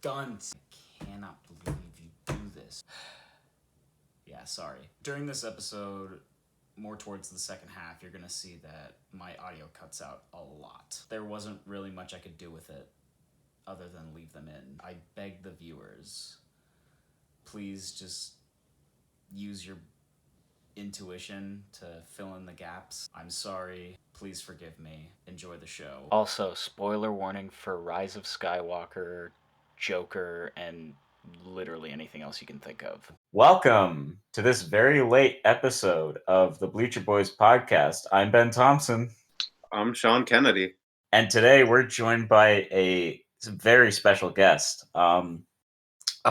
Stunt. I cannot believe you do this. Yeah, sorry. During this episode, more towards the second half, you're gonna see that my audio cuts out a lot. There wasn't really much I could do with it other than leave them in. I beg the viewers, please just use your intuition to fill in the gaps. I'm sorry. Please forgive me. Enjoy the show. Also, spoiler warning for Rise of Skywalker, Joker, and literally anything else you can think of. Welcome to this very late episode of the Bleacher Boys podcast. I'm Ben Thompson. I'm Sean Kennedy. And today we're joined by a very special guest, a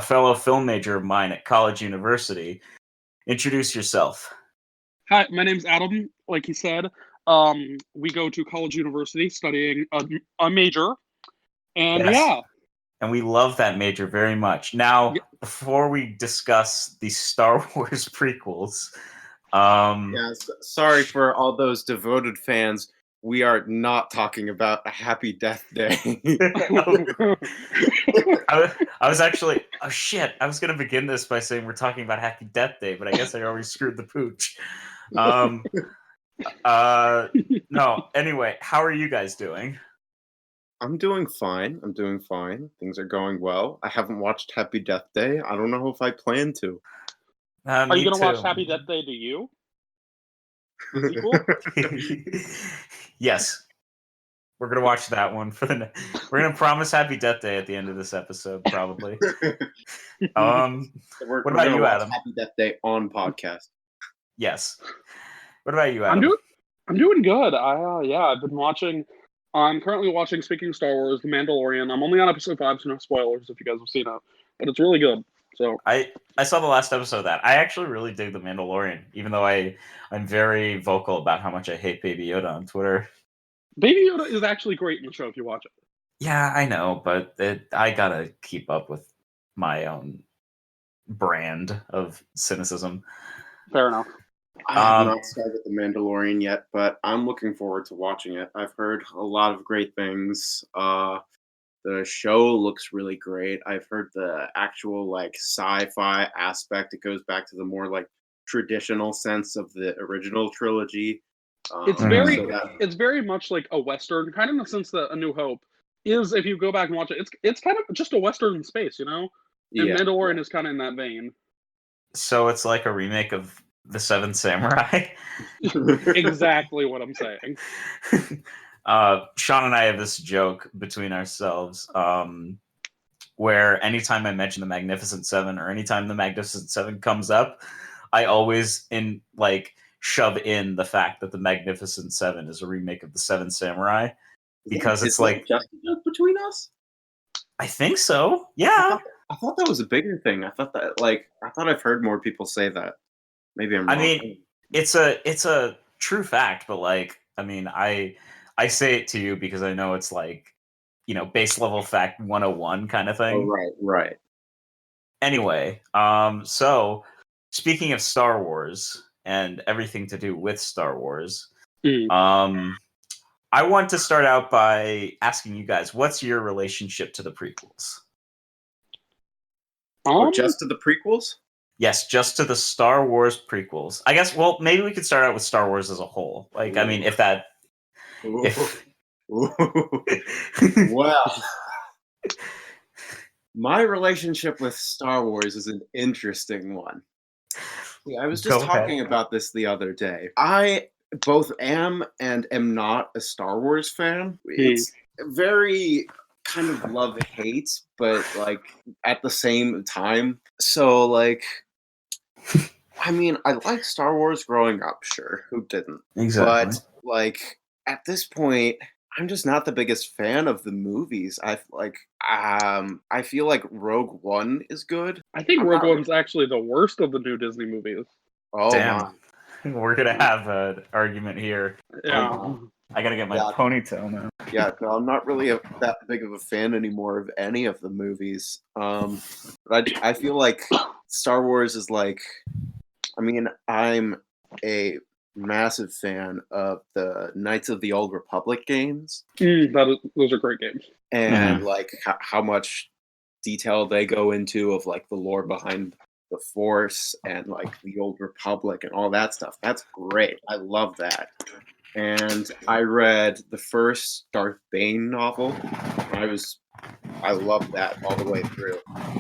fellow film major of mine at College University. Introduce yourself. Hi, my name's Adam. Like he said, we go to College University studying a major, and Yes. yeah. And we love that major very much. Now, before we discuss the Star Wars prequels, sorry for all those devoted fans. We are not talking about A Happy Death Day. I was actually, oh shit, I was going to begin this by saying we're talking about Happy Death Day, but I guess I already screwed the pooch. No, anyway, how are you guys doing? I'm doing fine. Things are going well. I haven't watched Happy Death Day. I don't know if I plan to. Are you going to watch Happy Death Day to you? Yes. We're going to watch that one. We're going to promise Happy Death Day at the end of this episode, probably. What about you, Adam? Happy Death Day on podcast. Yes. What about you, Adam? I'm doing good. I've been watching... I'm currently watching, speaking of Star Wars, The Mandalorian. I'm only on episode 5, so no spoilers if you guys have seen it. But it's really good. So I saw the last episode of that. I actually really dig The Mandalorian, even though I'm very vocal about how much I hate Baby Yoda on Twitter. Baby Yoda is actually great in the show if you watch it. Yeah, I know, but I gotta keep up with my own brand of cynicism. Fair enough. I have not started The Mandalorian yet, but I'm looking forward to watching it. I've heard a lot of great things. The show looks really great. I've heard the actual sci-fi aspect. It goes back to the more traditional sense of the original trilogy. It's very much like a Western, kind of in the sense that A New Hope is. If you go back and watch it, it's kind of just a Western in space, you know. And Mandalorian is kind of in that vein. So it's like a remake of The Seventh Samurai. Exactly what I'm saying. Sean and I have this joke between ourselves where anytime I mention the Magnificent Seven or anytime the Magnificent Seven comes up, I always shove in the fact that the Magnificent Seven is a remake of the Seven Samurai, because it's like just a joke between us. I think so. Yeah. I thought that was a bigger thing. I thought I've heard more people say that. Maybe I'm wrong. I mean, it's a true fact, but I say it to you because I know it's base level fact 101 kind of thing. Oh, right. Anyway, so speaking of Star Wars and everything to do with Star Wars, I want to start out by asking you guys, what's your relationship to the prequels? Just to the prequels? Yes, just to the Star Wars prequels. I guess, well, maybe we could start out with Star Wars as a whole. I mean, if that... Well, my relationship with Star Wars is an interesting one. Yeah, I was just talking about this the other day. I both am and am not a Star Wars fan. It's very kind of love-hate, but at the same time. So I mean, I liked Star Wars growing up, sure. Who didn't? Exactly. But at this point, I'm just not the biggest fan of the movies. I feel like Rogue One is good. I think Rogue One's actually the worst of the new Disney movies. Oh, damn. We're gonna have an argument here. Yeah. I gotta get my ponytail now. Yeah, no, I'm not really that big of a fan anymore of any of the movies. But I feel like Star Wars is I mean, I'm a massive fan of the Knights of the Old Republic games. Those are great games. And how much detail they go into of like the lore behind the Force and like the Old Republic and all that stuff. That's great. I love that. And I read the first Darth Bane novel. I loved that all the way through.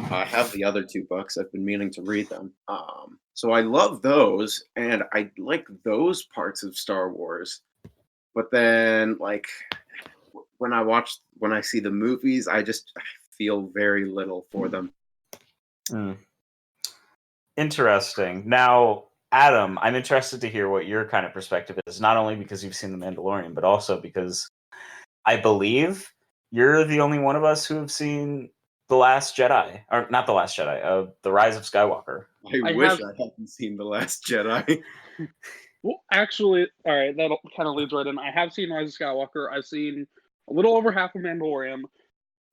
I have the other 2 books. I've been meaning to read them. So I love those, and I like those parts of Star Wars. But then, like, when I see the movies, I just feel very little for them. Interesting. Now, Adam, I'm interested to hear what your kind of perspective is, not only because you've seen The Mandalorian, but also because I believe you're the only one of us who have seen The Last Jedi. Or not The Last Jedi, The Rise of Skywalker. I wish I hadn't seen The Last Jedi. Well, actually, all right, that kind of leads right in. I have seen Rise of Skywalker. I've seen a little over half of Mandalorian,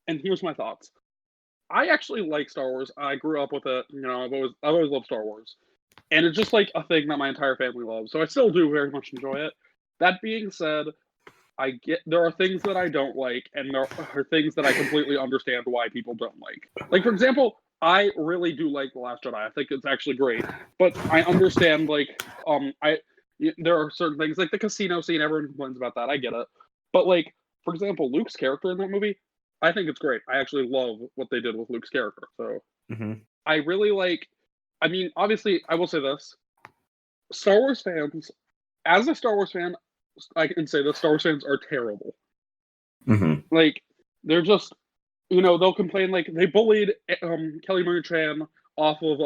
and here's my thoughts. I actually like Star Wars. I grew up with it. You know, I've always loved Star Wars, and it's just like a thing that my entire family loves. So I still do very much enjoy it. That being said, there are things that I don't like, and there are things that I completely understand why people don't like. Like, for example, I really do like The Last Jedi. I think it's actually great, but I understand there are certain things like the casino scene. Everyone complains about that. I get it, but like, for example, Luke's character in that movie, I think it's great. I actually love what they did with Luke's character. So I really like. I mean, obviously, I will say this: Star Wars fans, as a Star Wars fan, I can say the Star Wars fans are terrible. Like, they're just, they'll complain, like, they bullied Kelly Marie Tran off of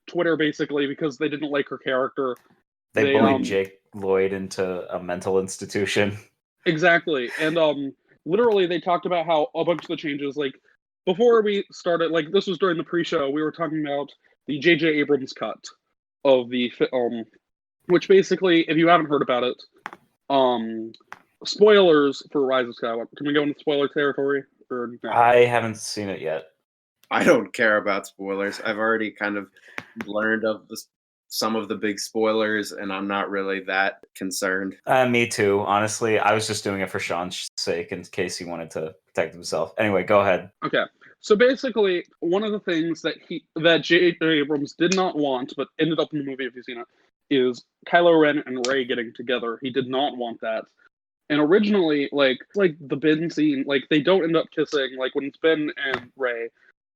Twitter, basically, because they didn't like her character. They bullied Jake Lloyd into a mental institution. Exactly. And literally, they talked about how a bunch of the changes, like, before we started, like, this was during the pre-show, we were talking about the J.J. Abrams cut of the film, which basically, if you haven't heard about it, spoilers for Rise of Skywalker. Can we go into spoiler territory? Or no? I haven't seen it yet. I don't care about spoilers. I've already kind of learned of some of the big spoilers, and I'm not really that concerned. Me too. Honestly, I was just doing it for Sean's sake in case he wanted to protect himself. Anyway, go ahead. Okay. So basically, one of the things that J.J. Abrams did not want, but ended up in the movie, if you've seen it, is Kylo Ren and Rey getting together. He did not want that. And originally, like the Ben scene, like, they don't end up kissing, like, when it's Ben and Rey,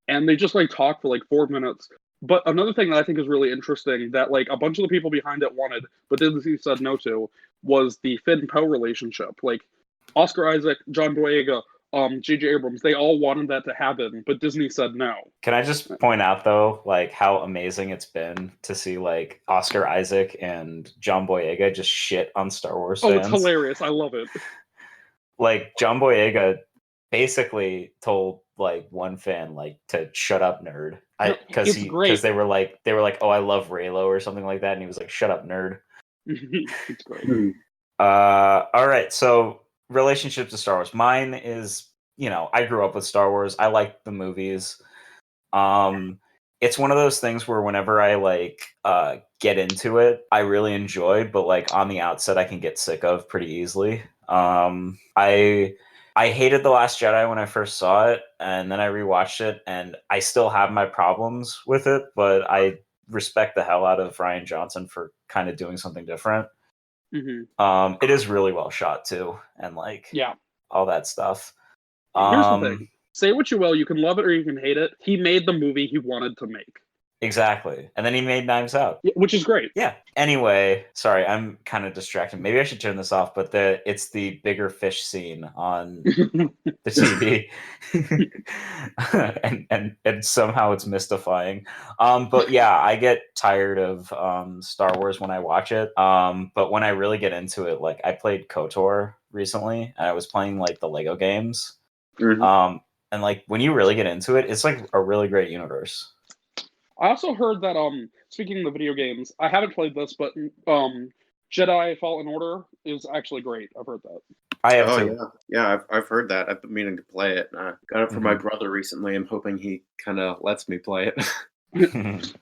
and they just, like, talk for, like, 4 minutes. But another thing that I think is really interesting that, like, a bunch of the people behind it wanted, but Disney said no to, was the Finn-Poe relationship. Like, Oscar Isaac, John Boyega, J.J. Abrams, they all wanted that to happen, but Disney said no. Can I just point out, though, like, how amazing it's been to see, like, Oscar Isaac and John Boyega just shit on Star Wars fans? Oh, it's hilarious. I love it. Like, John Boyega basically told, like, one fan, like, to shut up, nerd. Because they were like, oh, I love Reylo or something like that, and he was like, shut up, nerd. It's great. All right, so relationship to Star Wars. Mine is, I grew up with Star Wars. I like the movies. It's one of those things where whenever I get into it, I really enjoy, but like on the outset, I can get sick of pretty easily. I hated The Last Jedi when I first saw it, and then I rewatched it, and I still have my problems with it, but I respect the hell out of Rian Johnson for kind of doing something different. It is really well shot too, and all that stuff. Here's the thing: say what you will, you can love it or you can hate it. He made the movie he wanted to make. Exactly, and then he made Knives Out, which is great. Yeah. Anyway, sorry, I'm kind of distracted. Maybe I should turn this off. But it's the bigger fish scene on the TV, and somehow it's mystifying. But yeah, I get tired of Star Wars when I watch it. But when I really get into it, like I played KOTOR recently, and I was playing like the Lego games. And like when you really get into it, it's like a really great universe. I also heard that, speaking of the video games, I haven't played this, but Jedi Fallen Order is actually great. I've heard that. I have too. Yeah, I've heard that. I've been meaning to play it. I got it for my brother recently. I'm hoping he kind of lets me play it.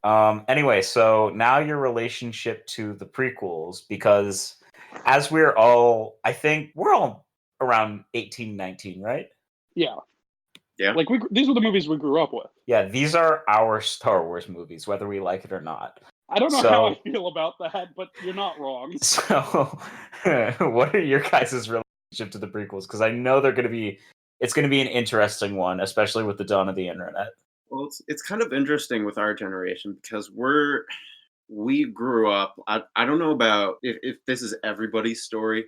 Anyway, so now your relationship to the prequels, because as I think we're all around 18, 19, right? Yeah. Yeah. Like these were the movies we grew up with. Yeah, these are our Star Wars movies, whether we like it or not. I don't know how I feel about that, but you're not wrong. So, what are your guys' relationship to the prequels? Because I know it's going to be an interesting one, especially with the dawn of the internet. Well, it's kind of interesting with our generation because we grew up. I don't know about if this is everybody's story,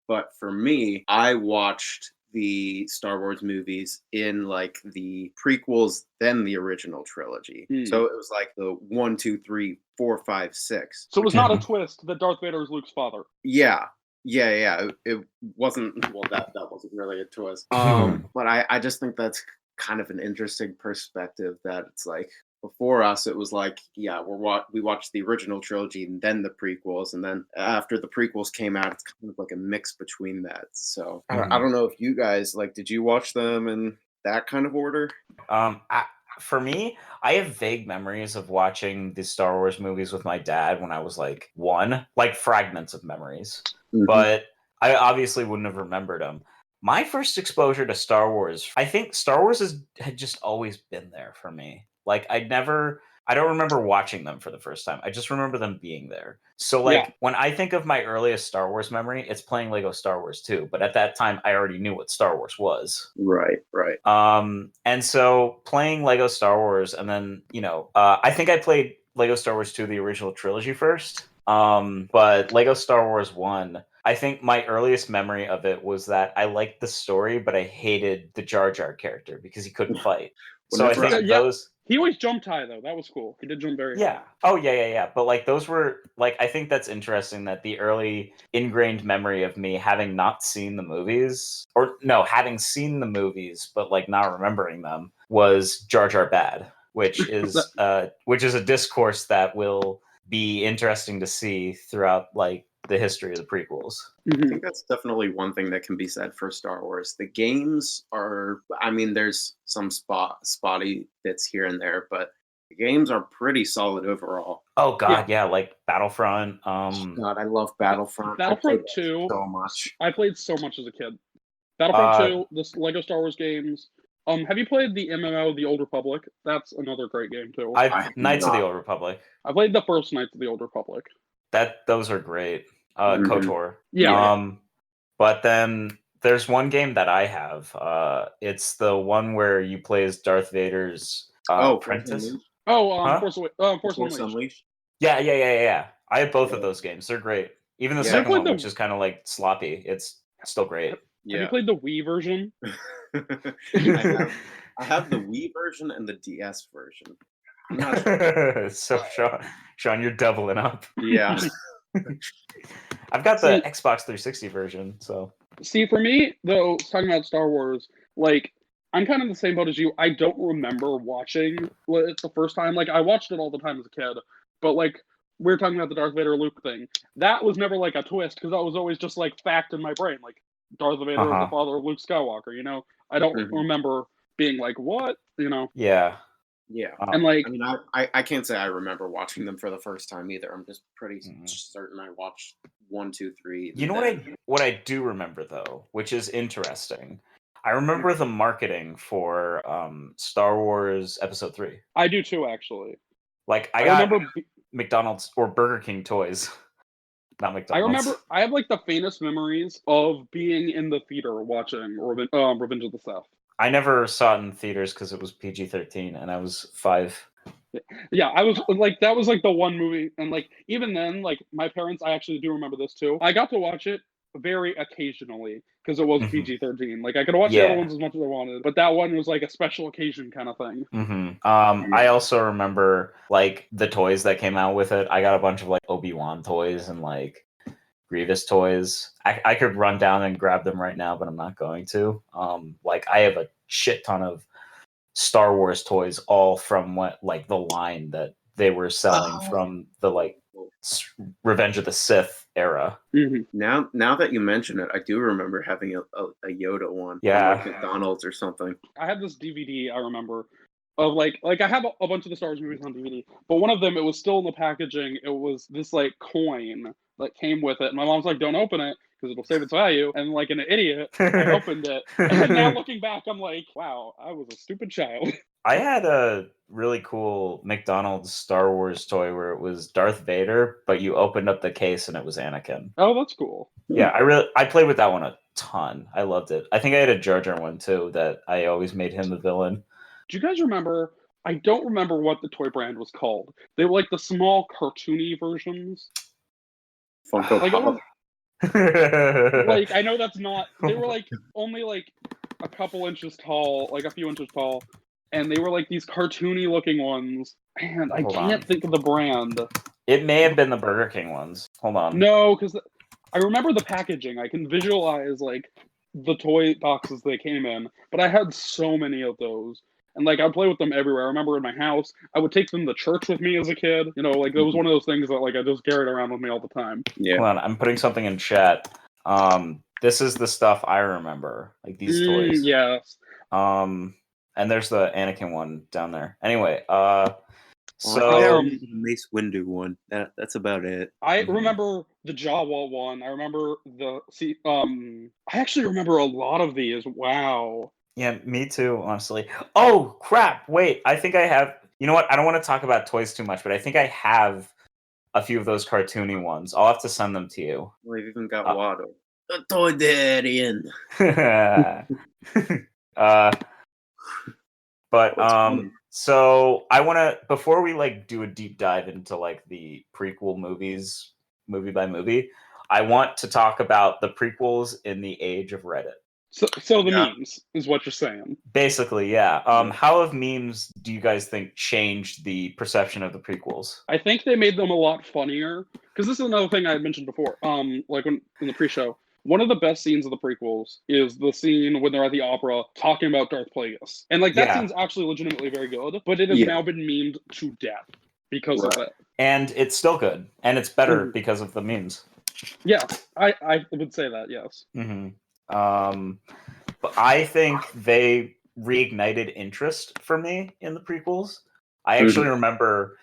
but for me, I watched the Star Wars movies in like the prequels, then the original trilogy. So it was like the 1, 2, 3, 4, 5, 6. So it was not a twist that Darth Vader is Luke's father. Yeah. It wasn't. Well, that wasn't really a twist. But I just think that's kind of an interesting perspective. That it's like before us, it was like, yeah, we watched the original trilogy and then the prequels, and then after the prequels came out, it's kind of like a mix between that. So I don't know if you guys did you watch them in that kind of order? For me, I have vague memories of watching the Star Wars movies with my dad when I was like 1, like fragments of memories. Mm-hmm. But I obviously wouldn't have remembered them. My first exposure to Star Wars, I think Star Wars had just always been there for me. Like I don't remember watching them for the first time. I just remember them being there. So when I think of my earliest Star Wars memory, it's playing Lego Star Wars 2. But at that time, I already knew what Star Wars was. Right. And so playing Lego Star Wars, and then, I think I played Lego Star Wars 2, the original trilogy first. But Lego Star Wars 1, I think my earliest memory of it was that I liked the story, but I hated the Jar Jar character because he couldn't fight. So I think those... He always jumped high, though. That was cool. He did jump very high. Oh, yeah. But, those were, I think that's interesting that the early ingrained memory of me having not seen the movies, having seen the movies, but, not remembering them, was Jar Jar bad, which is a discourse that will be interesting to see throughout, the history of the prequels. I think that's definitely one thing that can be said for Star Wars. The games are, there's some spotty bits here and there, but the games are pretty solid overall. Oh God, yeah, like Battlefront. God, I love Battlefront. Battlefront 2 so much. I played so much as a kid. Battlefront 2, the Lego Star Wars games. Have you played the MMO, The Old Republic? That's another great game too. Knights of the Old Republic. I played the first Knights of the Old Republic. Those are great. KOTOR. Yeah. But then there's one game that I have. It's the one where you play as Darth Vader's apprentice. Force Unleashed. Yeah. I have both of those games. They're great. Even the second one, which is kind of sloppy, it's still great. Have you played the Wii version? I have the Wii version and the DS version. I'm not sure. So Sean, you're doubling up. Yeah. I've got the Xbox 360 version, so. See, for me, though, talking about Star Wars, I'm kind of in the same boat as you. I don't remember watching it the first time. I watched it all the time as a kid, but, we're talking about the Darth Vader Luke thing. That was never, a twist, because that was always just, fact in my brain. Darth Vader is the father of Luke Skywalker, I don't remember being what, Yeah. Yeah. And I can't say I remember watching them for the first time either. I'm just pretty certain I watched 1, 2, 3. You know what I do remember though, which is interesting. I remember the marketing for Star Wars Episode 3. I do too, actually. I remember McDonald's or Burger King toys. Not McDonald's. I remember I have the faintest memories of being in the theater watching Revenge of the Sith. I never saw it in theaters because it was PG-13 and I was 5. Yeah, I was that was the one movie, and even then, my parents, I actually do remember this too. I got to watch it very occasionally because it was PG-13. I could watch the other ones as much as I wanted, but that one was a special occasion kind of thing. I also remember the toys that came out with it. I got a bunch of Obi-Wan toys and Grievous toys. I could run down and grab them right now, but I'm not going to. I have a shit ton of Star Wars toys, all from the line that they were selling from the Revenge of the Sith era. Now that you mention it, I do remember having a Yoda one. Yeah, from McDonald's or something. I had this DVD. I remember of I have a bunch of the Star Wars movies on DVD, but one of them, it was still in the packaging. It was this coin that came with it. And my mom's don't open it, because it'll save its value. And like an idiot, I opened it. And now looking back, I'm like, wow, I was a stupid child. I had a really cool McDonald's Star Wars toy where it was Darth Vader, but you opened up the case and it was Anakin. Oh, that's cool. Yeah, I played with that one a ton. I loved it. I think I had a Jar Jar one too that I always made him the villain. Do you guys remember? I don't remember what the toy brand was called. They were like the small cartoony versions. Funko Like, Pop. like I know that's not. They were like only like a couple inches tall, like a few inches tall, and they were like these cartoony looking ones. And I can't think of the brand. It may have been the Burger King ones. Hold on. No, because I remember the packaging. I can visualize like the toy boxes they came in, but I had so many of those. And like I'd play with them everywhere. I remember in my house, I would take them to church with me as a kid. You know, like it was one of those things that like I just carried around with me all the time. Yeah. Hold on, I'm putting something in chat. This is the stuff I remember, like these toys. Yes. And there's the Anakin one down there. Anyway, So I remember the Mace Windu one. That's about it. I remember the Jawa one. I remember I actually remember a lot of these. Wow. Yeah, me too, honestly. Oh, crap. Wait, I think I have... You know what? I don't want to talk about toys too much, but I think I have a few of those cartoony ones. I'll have to send them to you. We've even got Watto. The Toy Daddy. So I want to... Before we, like, do a deep dive into, like, the prequel movies, movie by movie, I want to talk about the prequels in the age of Reddit. So the memes is what you're saying. Basically, yeah. How have memes, do you guys think, changed the perception of the prequels? I think they made them a lot funnier. Because this is another thing I had mentioned before. Like in the pre-show, one of the best scenes of the prequels is the scene when they're at the opera talking about Darth Plagueis. And like that scene's actually legitimately very good, but it has now been memed to death because of it. And it's still good. And it's better because of the memes. Yeah, I would say that, yes. Mm-hmm. But I think they reignited interest for me in the prequels. I actually remember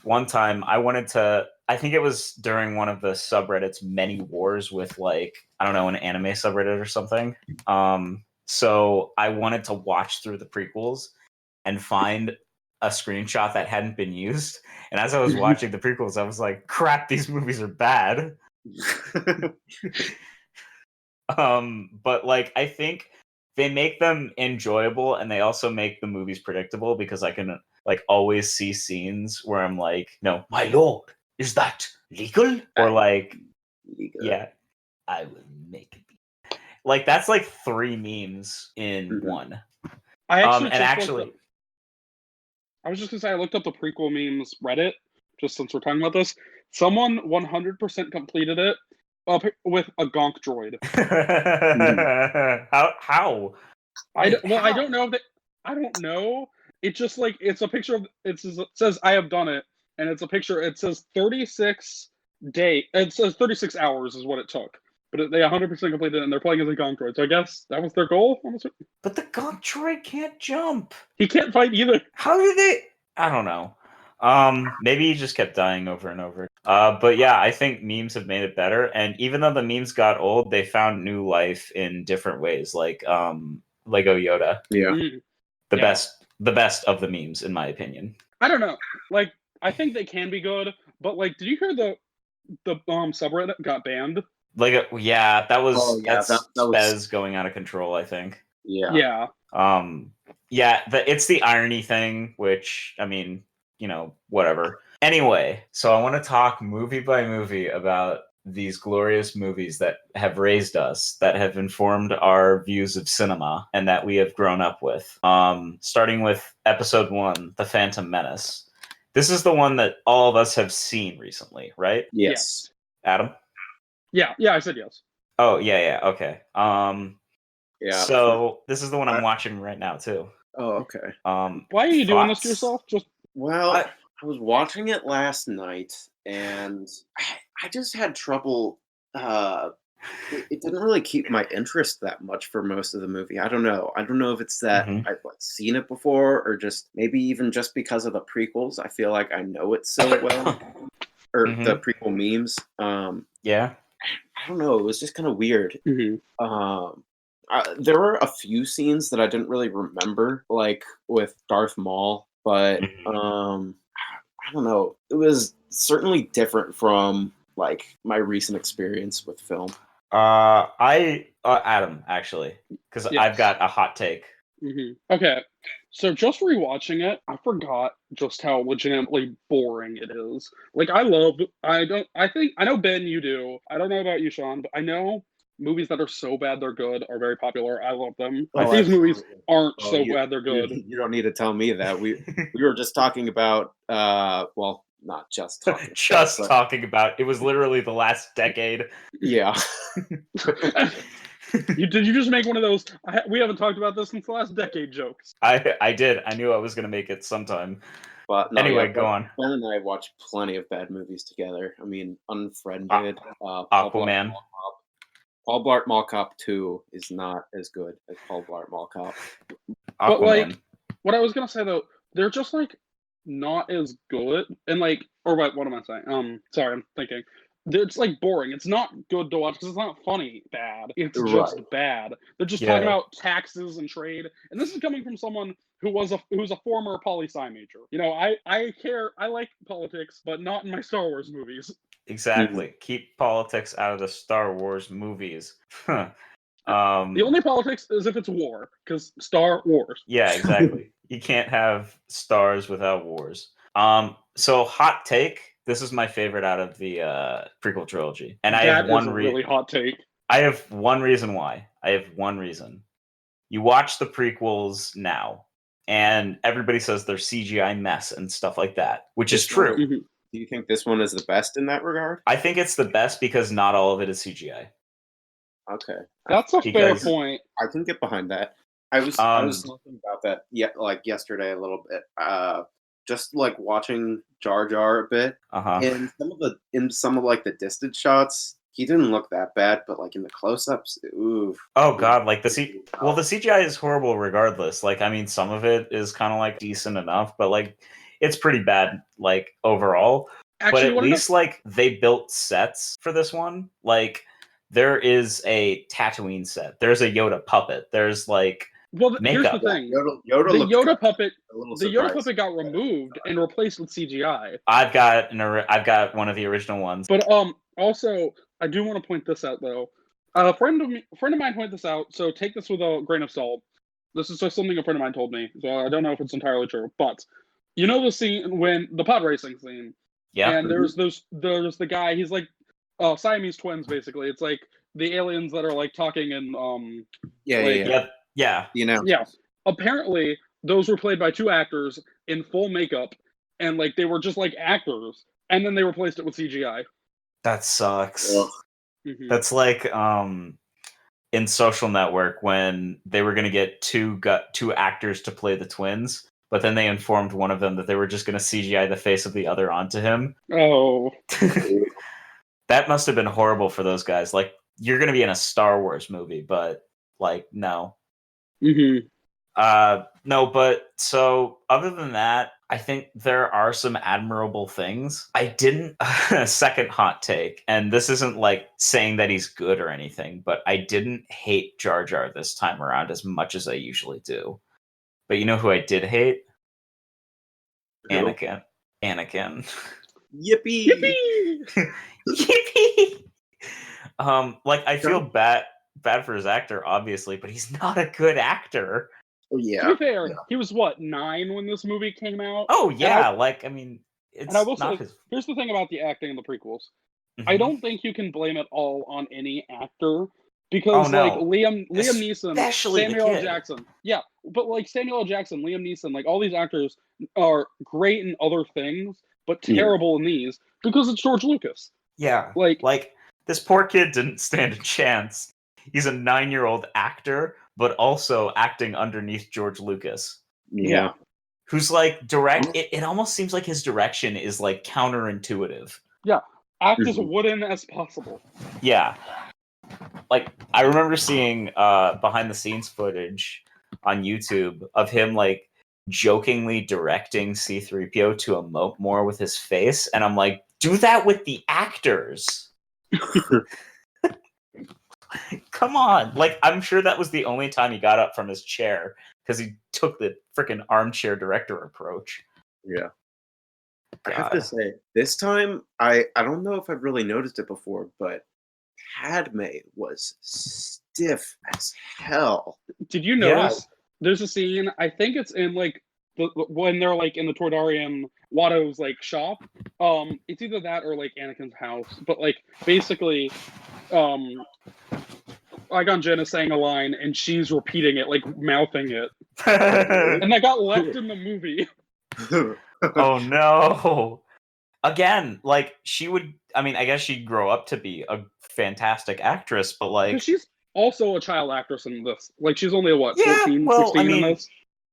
one time I think it was during one of the subreddits, Many Wars, with like, I don't know, an anime subreddit or something. So I wanted to watch through the prequels and find a screenshot that hadn't been used. And as I was watching the prequels, I was like, crap, these movies are bad. But like I think they make them enjoyable and they also make the movies predictable because I can like always see scenes where I'm like, no, my lord, is that legal? Or like, yeah, I will make it be. Like that's like 3 memes in one. I was just gonna say I looked up the prequel memes Reddit just since we're talking about this. Someone 100% completed it with a gonk droid. How? I don't know. I don't know. It's just like it's a picture of it says I have done it, and it's a picture. It says 36 day. It says 36 hours is what it took, but they 100% completed it, and they're playing as a gonk droid. So I guess that was their goal. But the gonk droid can't jump. He can't fight either. How did they? I don't know. Maybe he just kept dying over and over. But yeah, I think memes have made it better. And even though the memes got old, they found new life in different ways, like Lego Yoda. Yeah. The best of the memes, in my opinion. I don't know. Like, I think they can be good, but like, did you hear the subreddit got banned? Like, yeah, that was that was Spez going out of control, I think. Yeah. It's the irony thing, which I mean, you know, whatever. Anyway, so I want to talk movie by movie about these glorious movies that have raised us, that have informed our views of cinema, and that we have grown up with. Starting with episode 1, The Phantom Menace. This is the one that all of us have seen recently, right? Yes. Adam? Yeah, I said yes. Oh, yeah, okay. Yeah. So this is the one I'm watching right now too. Oh, okay. Why are you doing this to yourself? I was watching it last night, and I just had trouble. It didn't really keep my interest that much for most of the movie. I don't know. I don't know if it's that I've seen it before, or just maybe even just because of the prequels. I feel like I know it so well, or the prequel memes. Yeah. I don't know. It was just kind of weird. There were a few scenes that I didn't really remember, like with Darth Maul, but I don't know. It was certainly different from like my recent experience with film. Adam, actually, because I've got a hot take. Okay, so just rewatching it, I forgot just how legitimately boring it is. Like, I know, Ben, you do. I don't know about you, Sean, but I know movies that are so bad they're good are very popular. I love them. These movies aren't so bad they're good. You don't need to tell me that. We were just talking about, well, not just talking. Talking about. It was literally the last decade. Yeah. Did you just make one of those we haven't talked about this since the last decade jokes? I did. I knew I was going to make it sometime. But no, anyway, go on. Ben and I watched plenty of bad movies together. I mean, Unfriended, Aquaman. Paul Blart Mall Cop 2 is not as good as Paul Blart Mall Cop. But like, what I was going to say though, they're just like not as good. And like, or what am I saying? Sorry, I'm thinking. It's like boring. It's not good to watch because it's not funny bad. It's just bad. They're just talking about taxes and trade. And this is coming from someone who's a former poli-sci major. You know, I like politics, but not in my Star Wars movies. Exactly. Keep politics out of the Star Wars movies. The only politics is if it's war, because Star Wars. Yeah, exactly. You can't have stars without wars. So hot take. This is my favorite out of the prequel trilogy, and I have one really hot take. I have one reason why. You watch the prequels now, and everybody says they're CGI mess and stuff like that, which is true. Do you think this one is the best in that regard? I think it's the best because not all of it is CGI. Okay, that's a fair point. I can get behind that. I was talking about that yesterday a little bit. Just like watching Jar Jar a bit, and some of like the distant shots, he didn't look that bad, but like in the close-ups, oof. Oh god, like the CGI is horrible regardless. Like, I mean, some of it is kind of like decent enough, but like it's pretty bad like overall. Actually, but at least like they built sets for this one. Like there is a Tatooine set. There's a Yoda puppet. There's like here's the thing. The Yoda puppet got removed and replaced with CGI. I've got one of the original ones. But also I do want to point this out though. A friend of mine pointed this out, so take this with a grain of salt. This is just something a friend of mine told me, so I don't know if it's entirely true. But you know the scene when the pod racing scene. Yeah. And there's the guy, he's like Siamese twins basically. It's like the aliens that are like talking and Yeah. You know. Yeah. Apparently, those were played by two actors in full makeup, and like they were just like actors, and then they replaced it with CGI. That sucks. That's like in Social Network when they were going to get two actors to play the twins, but then they informed one of them that they were just going to CGI the face of the other onto him. Oh. That must have been horrible for those guys. Like, you're going to be in a Star Wars movie, but like, no. No, but so other than that, I think there are some admirable things. I didn't second hot take, and this isn't like saying that he's good or anything, but I didn't hate Jar Jar this time around as much as I usually do. But you know who I did hate? Anakin. Yippee! Yippee! Like I feel bad for his actor, obviously, but he's not a good actor. Oh, yeah. To be fair, he was 9 when this movie came out. Oh yeah, I mean, it's not his. Here's the thing about the acting in the prequels. I don't think you can blame it all on any actor because like Liam Neeson, Samuel L. Jackson. Yeah, but like Samuel L. Jackson, Liam Neeson, like all these actors are great in other things, but terrible in these because it's George Lucas. Yeah, like this poor kid didn't stand a chance. He's a 9-year-old actor, but also acting underneath George Lucas. Yeah. Who's like it almost seems like his direction is like counterintuitive. Yeah. Act as wooden as possible. Yeah. Like I remember seeing behind the scenes footage on YouTube of him like jokingly directing C-3PO to emote more with his face, and I'm like, do that with the actors. Come on. Like, I'm sure that was the only time he got up from his chair because he took the freaking armchair director approach. Yeah. God. I have to say, this time, I don't know if I've really noticed it before, but Padme was stiff as hell. Did you notice there's a scene, I think it's in like when they're like in the Tordarian Watto's like shop. It's either that or like Anakin's house. But like basically Qui-Gon Jinn is saying a line and she's repeating it, like mouthing it. And that got left in the movie. Oh no. Again, like she would, I mean, I guess she'd grow up to be a fantastic actress, but like she's also a child actress in this. Like she's only what, Yeah, 14, well, 16 I mean, in this?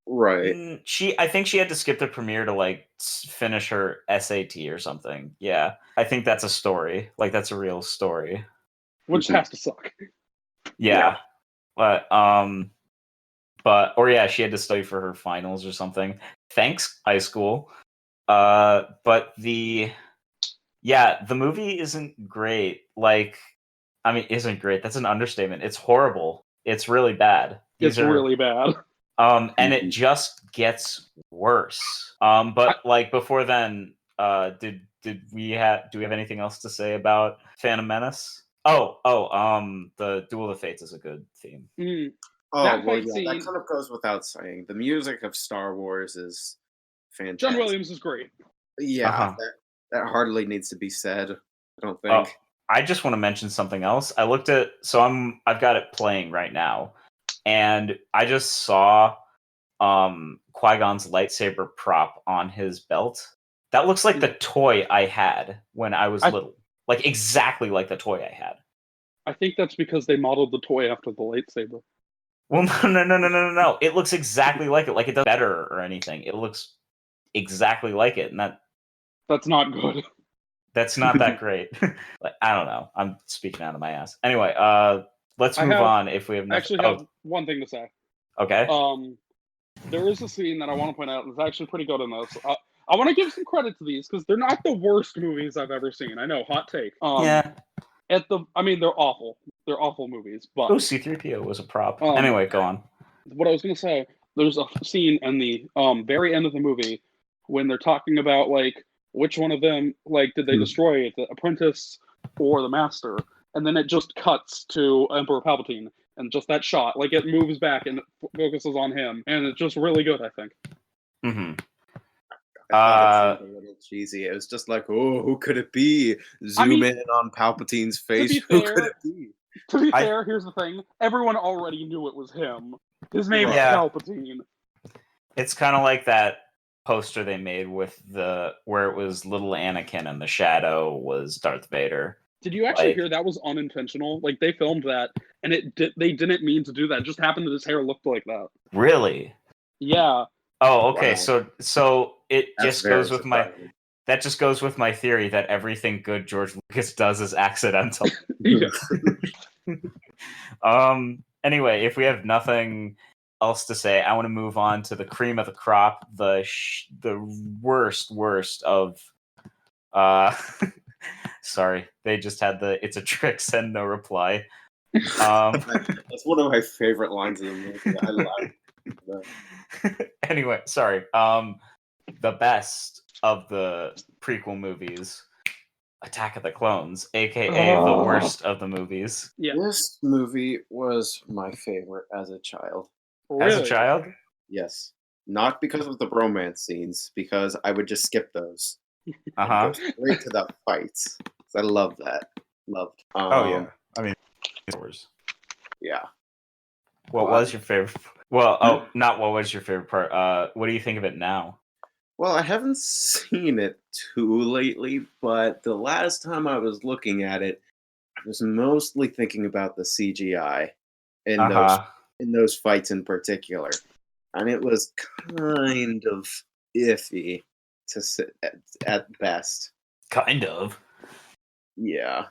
Right. I think she had to skip the premiere to like finish her SAT or something. Yeah. I think that's a story. Like that's a real story. Which has to suck. Yeah. But she had to study for her finals or something. Thanks, high school. But the movie isn't great. Like, I mean, isn't great. That's an understatement. It's horrible. It's really bad. Really bad. And it just gets worse. But like before then, do we have anything else to say about Phantom Menace? The Duel of the Fates is a good theme. Oh, That well, fight yeah, scene- that kind of goes without saying. The music of Star Wars is fantastic. John Williams is great. Yeah, that hardly needs to be said, I don't think. Oh, I just want to mention something else. I looked at, I've got it playing right now, and I just saw Qui-Gon's lightsaber prop on his belt. That looks like the toy I had when I was little. Like exactly like the toy I had. I think that's because they modeled the toy after the lightsaber. Well, no. It looks exactly like it. Like it does better or anything. It looks exactly like it, and that's not good. That's not that great. Like, I don't know. I'm speaking out of my ass. Anyway, let's move on. If we have nothing. I actually have one thing to say. Okay. There is a scene that I want to point out that's actually pretty good in this. I want to give some credit to these because they're not the worst movies I've ever seen. I know, hot take. Yeah. They're awful. They're awful movies. But C-3PO was a prop. Anyway, go on. What I was going to say, there's a scene in the very end of the movie when they're talking about like which one of them like did they destroy, the apprentice or the master, and then it just cuts to Emperor Palpatine. And just that shot, like it moves back and focuses on him, and it's just really good, I think. Mm-hmm. I thought it seemed a little cheesy. It was just like, oh, who could it be? Zoom in on Palpatine's face. Who could it be? To be fair, here's the thing: everyone already knew it was him. His name is Palpatine. It's kind of like that poster they made with where it was little Anakin and the shadow was Darth Vader. Did you actually hear that was unintentional? Like they filmed that, and they didn't mean to do that. It just happened that his hair looked like that. Really? Yeah. Oh, okay. Wow. So just goes with that just goes with my theory that everything good George Lucas does is accidental. Yeah. Anyway, if we have nothing else to say, I want to move on to the cream of the crop, the worst of sorry, they just had it's a trick, send no reply. That's one of my favorite lines of the movie. I love it. Anyway, sorry. The best of the prequel movies, Attack of the Clones, aka the worst of the movies. Yeah. This movie was my favorite as a child. As a child? Yes. Not because of the bromance scenes, because I would just skip those. Uh-huh. Go straight to the fights. I love that. Loved. I mean, yeah. What was your favorite? Well, not what was your favorite part. What do you think of it now? Well, I haven't seen it too lately, but the last time I was looking at it, I was mostly thinking about the CGI in those fights in particular, and it was kind of iffy to sit at best. Kind of. Yeah.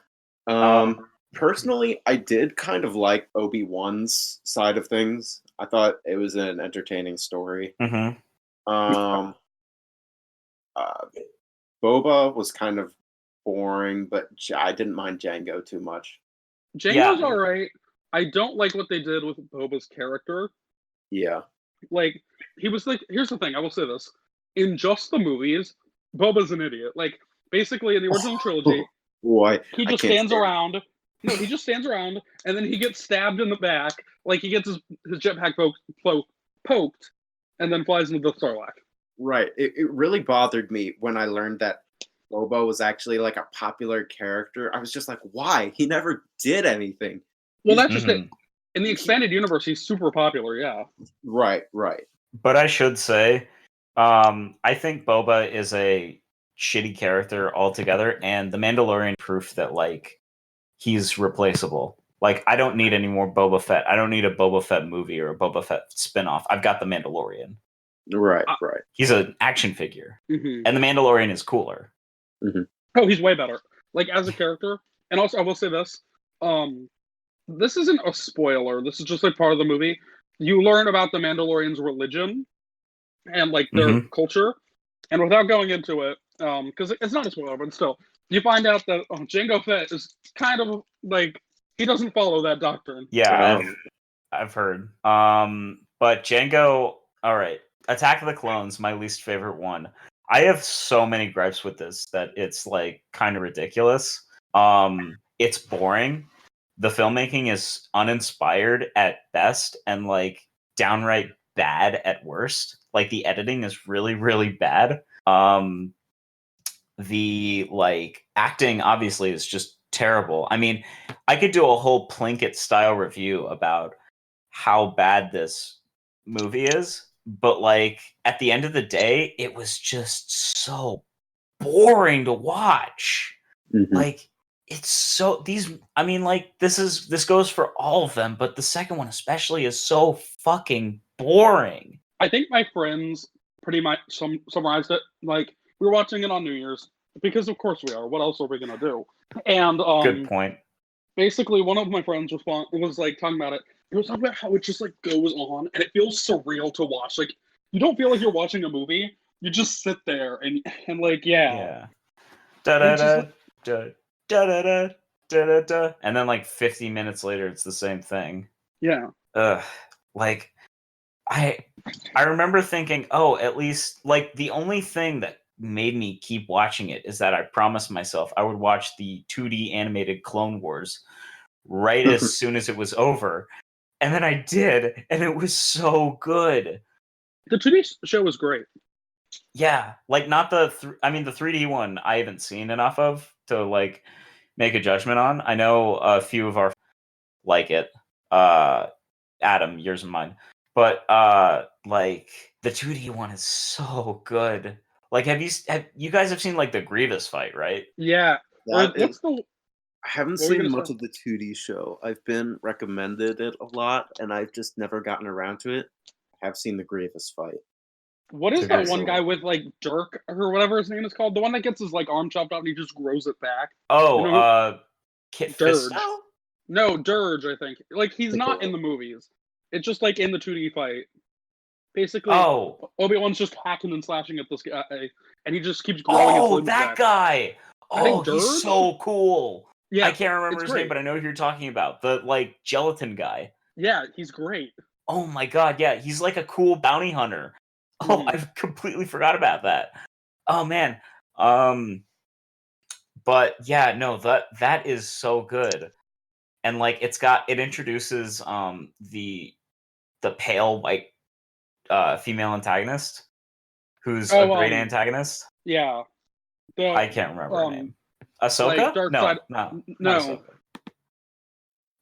Personally, I did kind of like Obi-Wan's side of things. I thought it was an entertaining story. Mm-hmm. Boba was kind of boring, but I didn't mind Django too much. Django's all right. I don't like what they did with Boba's character. Yeah. Like, he was like, here's the thing, I will say this. In just the movies, Boba's an idiot. Like, basically, in the original trilogy, Boy, he I just can't stands stand around. No, he just stands around, and then he gets stabbed in the back. Like, he gets his jetpack poked, and then flies into the Sarlacc. Right. It really bothered me when I learned that Boba was actually like a popular character. I was just like, why? He never did anything. Well, He's- that's just it. In the expanded universe, he's super popular, yeah. Right. But I should say, I think Boba is a shitty character altogether, and The Mandalorian proof that like he's replaceable. Like, I don't need any more Boba Fett. I don't need a Boba Fett movie or a Boba Fett spinoff. I've got The Mandalorian. Right. He's an action figure, Mm-hmm. and The Mandalorian is cooler. Mm-hmm. Oh, he's way better. Like, as a character. And also, I will say this. This isn't a spoiler. This is just like part of the movie. You learn about the Mandalorian's religion and like their culture. And without going into it, because it's not a spoiler, but still, you find out that Jango Fett is kind of like, he doesn't follow that doctrine. Yeah, I've heard. But Jango, all right. Attack of the Clones, my least favorite one. I have so many gripes with this that it's like kind of ridiculous. It's boring. The filmmaking is uninspired at best and like downright bad at worst. Like the editing is really, really bad. The like acting obviously is just terrible. I mean, I could do a whole Plinkett style review about how bad this movie is, but like at the end of the day, it was just so boring to watch. Mm-hmm. Like, it's so I mean, like, this goes for all of them, but the second one especially is so fucking boring. I think my friends pretty much summarized it. Like, we were watching it on New Year's because of course we are. What else are we gonna do? And Good point. Basically, one of my friends was like talking about it. He was talking about how it just like goes on and it feels surreal to watch. Like, you don't feel like you're watching a movie. You just sit there and like Da da da da da da da da, and then like 50 minutes later, it's the same thing. Yeah. Like I remember thinking, oh, at least like the only thing that made me keep watching it is that I promised myself I would watch the 2D animated Clone Wars right as soon as it was over. And then I did, and it was so good. The 2D show was great. Yeah, like not the 3D one I haven't seen enough of to like make a judgment on. I know a few of our like it. Adam, yours and mine. But like the 2D one is so good. Like have you guys have seen like the Grievous fight, right? Yeah. I What haven't were you seen gonna much say? of the 2D show. I've been recommended it a lot, and I've just never gotten around to it. I have seen the Grievous fight. What is It's a that good one show. guy with like Dirk or whatever his name is called? The one that gets his like arm chopped off and he just grows it back. Oh, You know Kit Dirge. Fisto? No, Dirge, I think. Like, he's not Okay. in the movies. It's just like in the 2D fight. Basically, Oh, Obi-Wan's just hacking and slashing at this guy, and he just keeps growing his limbs that back. guy. I think Oh, he's Dirge? so cool. Yeah, I can't remember it's his great. name, but I know who you're talking about. The like gelatin guy. Yeah, he's great. Oh my god, yeah, he's like a cool bounty hunter. Oh, Mhm. I've completely forgot about that. Oh man. But yeah, no, that is so good. And like it introduces the pale white female antagonist who's a great antagonist. Yeah. I can't remember her name. Ahsoka? Like Dark No, Side. no. No. Not Ahsoka.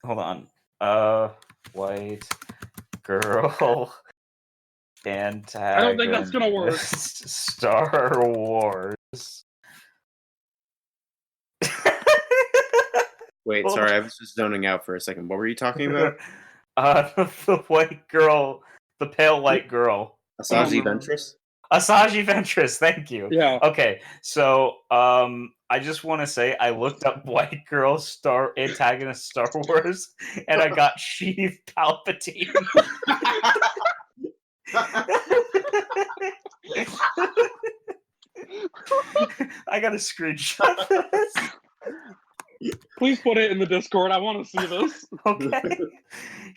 Hold on. White girl antagonist. I don't think that's gonna work. Star Wars. Wait, Hold sorry, on. I was just zoning out for a second. What were you talking about? The white girl, the pale white girl. Asajj Ventress? Asajj Ventress, thank you. Yeah. Okay, so I just want to say I looked up white girl antagonist Star Wars, and I got Sheev Palpatine. I got a screenshot of this. Please put it in the Discord. I want to see this. Okay.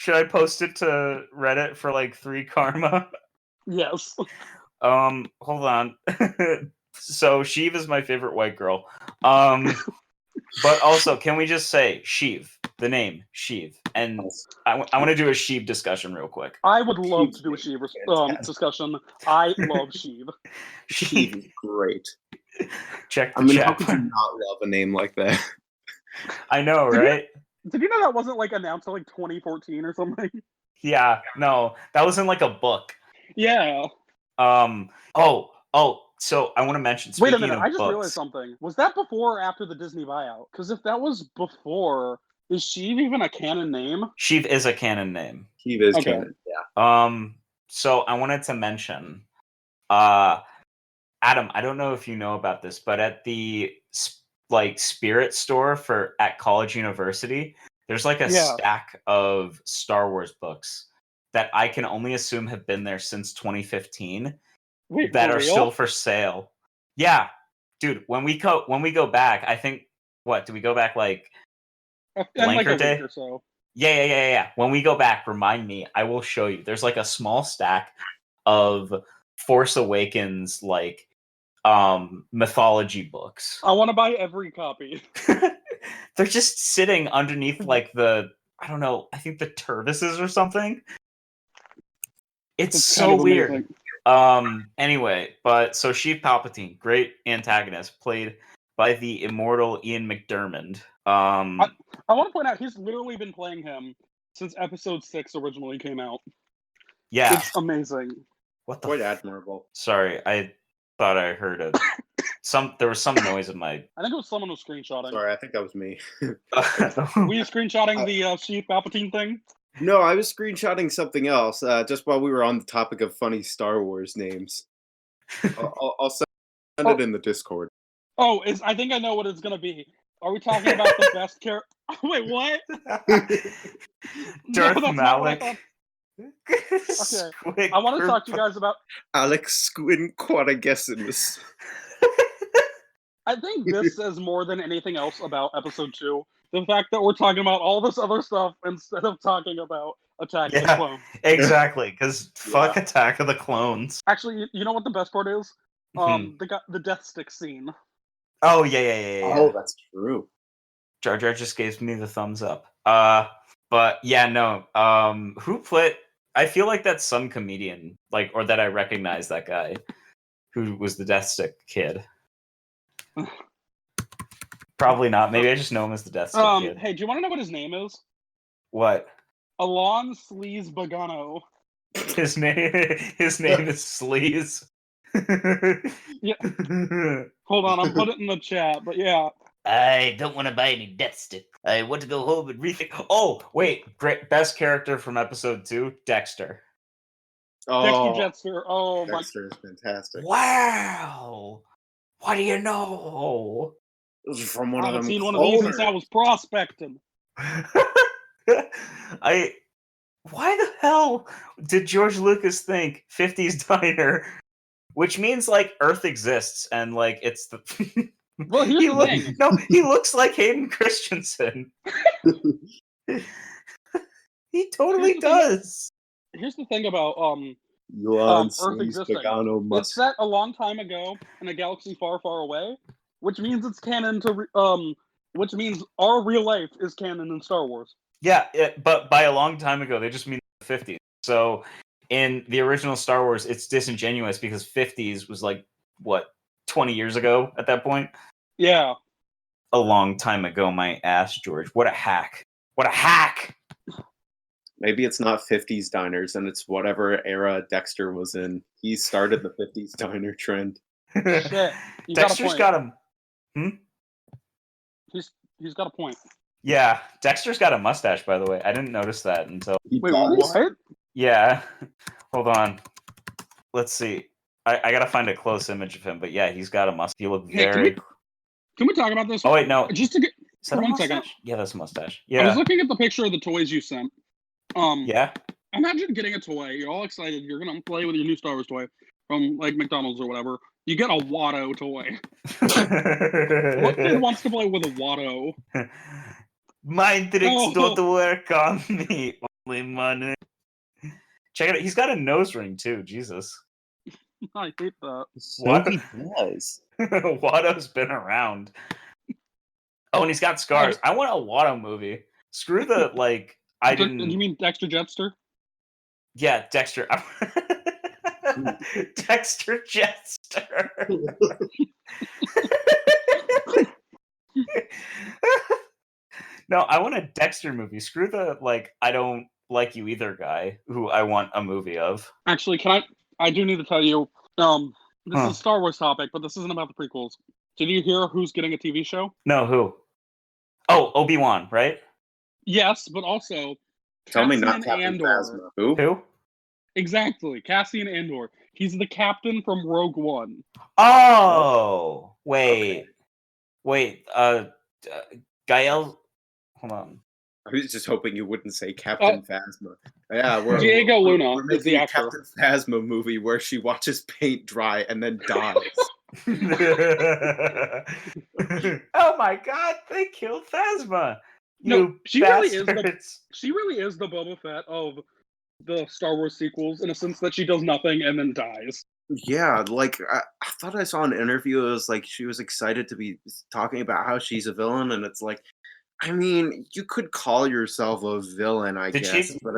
Should I post it to Reddit for like 3 karma? Yes. Hold on. So Sheev is my favorite white girl. But also, can we just say Sheev, the name Sheev, and I want to do a Sheev discussion real quick. I would love to do a Sheev discussion. I love Sheev. Sheev is great. Check the I mean, chat. how could you not love a name like that? I know, right? Did you know that wasn't like announced until like 2014 or something? Yeah, no, that was in like a book. Yeah. So I want to mention. Wait a Speaking minute, of I just books, realized something. Was that before or after the Disney buyout? Because if that was before, is Sheev even a canon name? Sheev is a canon name. Sheev is Okay. canon, yeah. So I wanted to mention, Adam, I don't know if you know about this, but at the like spirit store at College University, there's like a stack of Star Wars books that I can only assume have been there since 2015. Wait, that for are real? still for sale. Yeah, dude. When we go back, I think do we go back like Blanker a day week or so? Yeah. When we go back, remind me. I will show you. There's like a small stack of Force Awakens like mythology books. I want to buy every copy. They're just sitting underneath like I don't know, I think the Turvises or something. It's so weird. Amazing. Anyway, but so Sheev Palpatine, great antagonist, played by the immortal Ian McDiarmid. I want to point out he's literally been playing him since Episode 6 originally came out. Yeah, it's amazing. What the? Quite admirable. Sorry, I thought I heard there was some noise in my. I think it was someone who was screenshotting. Sorry, I think that was me. Were you screenshotting the Sheev Palpatine thing? No, I was screenshotting something else. Just while we were on the topic of funny Star Wars names, I'll send it in the Discord. Oh, I think I know what it's gonna be. Are we talking about the best character? Wait, what? Darth no, Malik. Okay, I want to talk to you guys about Alex Squin Quadagesimus. I think this says more than anything else about Episode 2. The fact that we're talking about all this other stuff instead of talking about Attack of the Clones. Exactly, because fuck Attack of the Clones. Actually, you know what the best part is? The Death Stick scene. Oh, yeah. Oh, that's true. Jar Jar just gave me the thumbs up. But yeah, no. Who played... I feel like that's some comedian, like, or that I recognize that guy who was the Death Stick kid. Probably not. Maybe I just know him as the Death Stick kid. Hey, do you want to know what his name is? What? Alon Sleaze Bagano. His name is Sleaze. Yeah. Hold on, I'll put it in the chat, but yeah. I don't want to buy any Death Stick. I want to go home and rethink. Oh, wait. Great. Best character from Episode 2, Dexter. Oh, Dexter Jettster. Oh, Dexter is fantastic. Wow. What do you know? This is from one I of them. haven't seen one of these since I was prospecting. Why the hell did George Lucas think 50s Diner, which means like Earth exists and like it's the. Well, here's the thing. No, he looks like Hayden Christensen. He totally does. Here's the thing about Earth existing. It's set a long time ago in a galaxy far, far away, which means it's canon to which means our real life is canon in Star Wars. Yeah, but by a long time ago, they just mean the 50s. So in the original Star Wars, it's disingenuous because 50s was like, what, 20 years ago at that point? Yeah. A long time ago, my ass, George. What a hack. What a hack! Maybe it's not 50s diners and it's whatever era Dexter was in. He started the 50s diner trend. Shit. Dexter's got him. He's got a point. Yeah, Dexter's got a mustache, by the way. I didn't notice that until... Wait, what? Yeah. Hold on. Let's see. I gotta find a close image of him, but yeah, he's got a mustache. He look very... Can we talk about this? Oh, wait, no. Just to get... For 1 second. Yeah, that's a mustache. Yeah. I was looking at the picture of the toys you sent. Yeah? Imagine getting a toy. You're all excited. You're going to play with your new Star Wars toy from, like, McDonald's or whatever. You get a Watto toy. What kid wants to play with a Watto? My tricks don't work on me. money. Check it out. He's got a nose ring too. Jesus. I hate that. So he does. Watto's been around. Oh, and he's got scars. I want a Watto movie. Screw the I didn't. You mean Dexter Jettster? Yeah, Dexter. Dexter Jettster. No, I want a Dexter movie. Screw the I don't like you either guy who I want a movie of. Actually, I do need to tell you, this is a Star Wars topic, but this isn't about the prequels. Did you hear who's getting a TV show? No, who? Oh, Obi-Wan, right? Yes, but also Tell me not Cassian Captain Andor. Phasma. Who? Who? Exactly, Cassian Andor. He's the captain from Rogue One. Oh, wait. Gael. Hold on. I was just hoping you wouldn't say Captain Phasma. Yeah, Diego Luna we're is the making a actor. Captain Phasma movie where she watches paint dry and then dies. Oh my God! They killed Phasma. No, she really is bastards. She really is the Boba Fett of the Star Wars sequels in a sense that she does nothing and then dies. Yeah, I thought I saw an interview. It was like she was excited to be talking about how she's a villain, and it's like, I mean, you could call yourself a villain, I guess.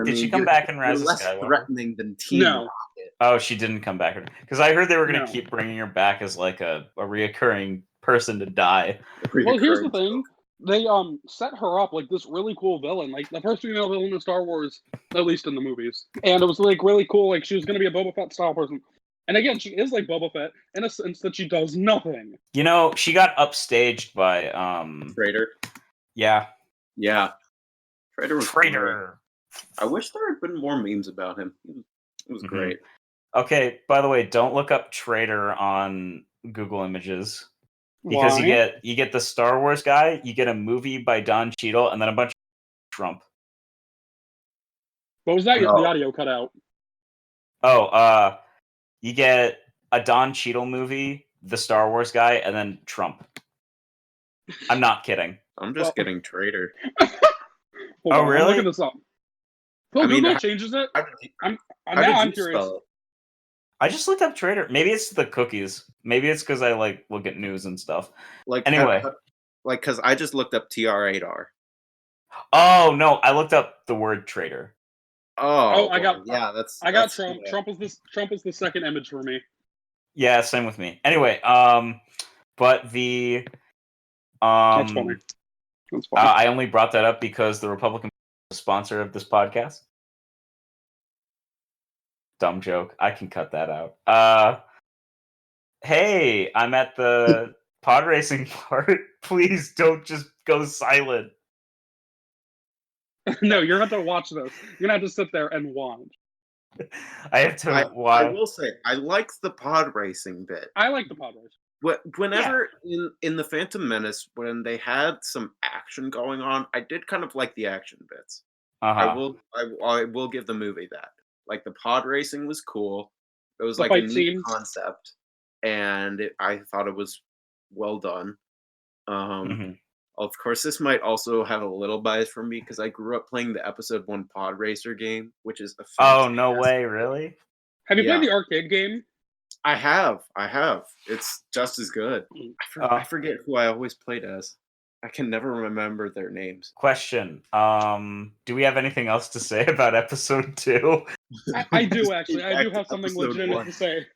Did she come back in Rise of less Skywalker? threatening than Team No. Rocket. Oh, she didn't come back because I heard they were going to No. keep bringing her back as a reoccurring person to die. Well, here's the thing. They set her up like this really cool villain, like the first female villain in Star Wars, at least in the movies. And it was really cool, like she was gonna be a Boba Fett style person. And again, she is like Boba Fett in a sense that she does nothing. You know, she got upstaged by Traitor. Yeah. Yeah. Traitor was Traitor. I wish there had been more memes about him. It was great. Okay, by the way, don't look up Traitor on Google Images. Because Why? you get the Star Wars guy, you get a movie by Don Cheadle, and then a bunch of Trump. What was that? No. The audio cut out. Oh, you get a Don Cheadle movie, the Star Wars guy, and then Trump. I'm not kidding. I'm just getting Traitor. Hold on, really? I'm looking this up. Well, I mean, Google changes it. How I'm did you curious. spell it? I just looked up Traitor. Maybe it's the cookies. Maybe it's because I look at news and stuff. Anyway, because I just looked up TR8R. Oh no, I looked up the word traitor. Oh, I got Trump. Trump. Trump was the second image for me. Yeah, same with me. Anyway, but the That's funny. That's funny. I only brought that up because the Republican sponsor of this podcast. Dumb joke. I can cut that out. Hey, I'm at the pod racing part. Please don't just go silent. No, you're going to have to watch this. You're going to have to sit there and watch. I have to I will say, I like the pod racing bit. I like the pod race. Whenever in the Phantom Menace, when they had some action going on, I did kind of like the action bits. Uh-huh. I will give the movie that. Like the pod racing was cool. It was The like a fight neat scenes. concept, and I thought it was well done. Of course, this might also have a little bias for me because I grew up playing the Episode 1 Pod Racer game, which is a Oh, no way, really? Have you Yeah. played the arcade game? I have. It's just as good. I forget who I always played as. I can never remember their names. Question. Do we have anything else to say about episode 2? I do actually. I do Back to have something episode legitimate 1. to say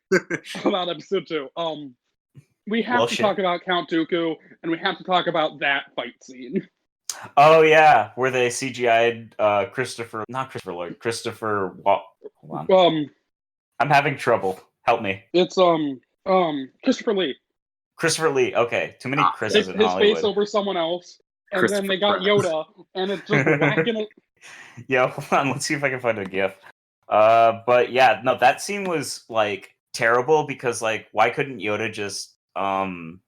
about episode 2. We have Well, to shit. talk about Count Dooku, and we have to talk about that fight scene. Oh, yeah, where they CGI'd Christopher hold on. I'm having trouble. Help me. It's Christopher Lee. Christopher Lee. Okay, too many Chris's in His Hollywood. face over someone else, and then Christopher they got Pratt. Yoda, and it's just whacking it. Yeah, hold on. Let's see if I can find a GIF. But yeah, no, that scene was terrible because why couldn't Yoda just one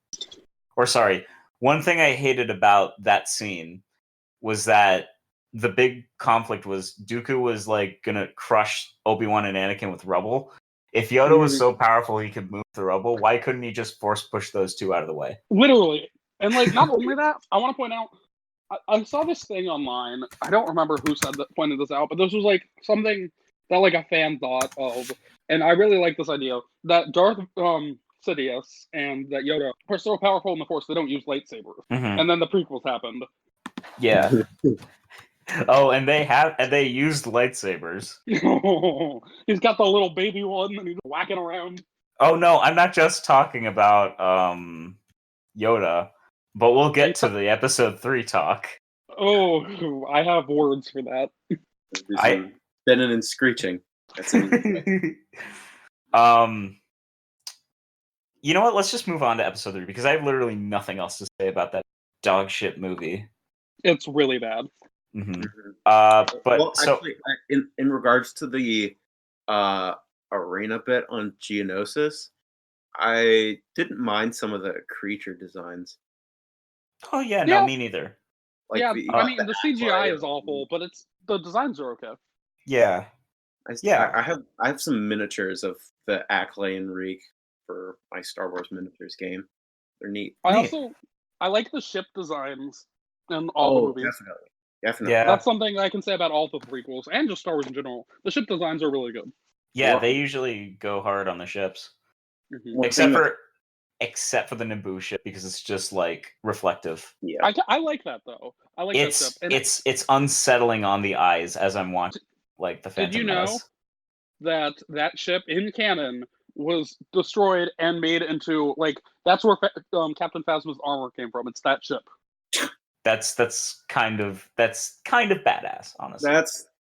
thing I hated about that scene was that the big conflict was Dooku was gonna crush Obi-Wan and Anakin with rubble. If Yoda was so powerful he could move the rubble, why couldn't he just force push those two out of the way? Literally. And not only that, I want to point out I saw this thing online. I don't remember who pointed this out, but this was like something that like a fan thought of, and I really like this idea that Darth Sidious and that Yoda are so powerful in the Force they don't use lightsabers, Mhm. and then the prequels happened. Yeah. Oh, and they used lightsabers. He's got the little baby one, and he's whacking around. Oh no, I'm not just talking about Yoda, but we'll get to the episode 3 talk. Oh, I have words for that. Some spinning and screeching. That's you know what? Let's just move on to episode 3 because I have literally nothing else to say about that dog shit movie. It's really bad. Mm-hmm. But well, actually, in regards to the arena bit on Geonosis, I didn't mind some of the creature designs. Oh yeah, no, me neither. Like I mean, the CGI is awful, but the designs are okay. Yeah, I have some miniatures of the Ackley and Reek for my Star Wars miniatures game. They're neat. I like the ship designs in all the movies. Definitely. Yeah. That's something I can say about all the prequels and just Star Wars in general. The ship designs are really good. Yeah, they usually go hard on the ships. Mm-hmm. Except for the Naboo ship because it's just like reflective. Yeah, I like that though. I like that ship. And it's unsettling on the eyes as I'm watching like the Phantom Menace. That ship in canon was destroyed and made into like that's where Captain Phasma's armor came from. It's that ship. That's kind of badass, honestly.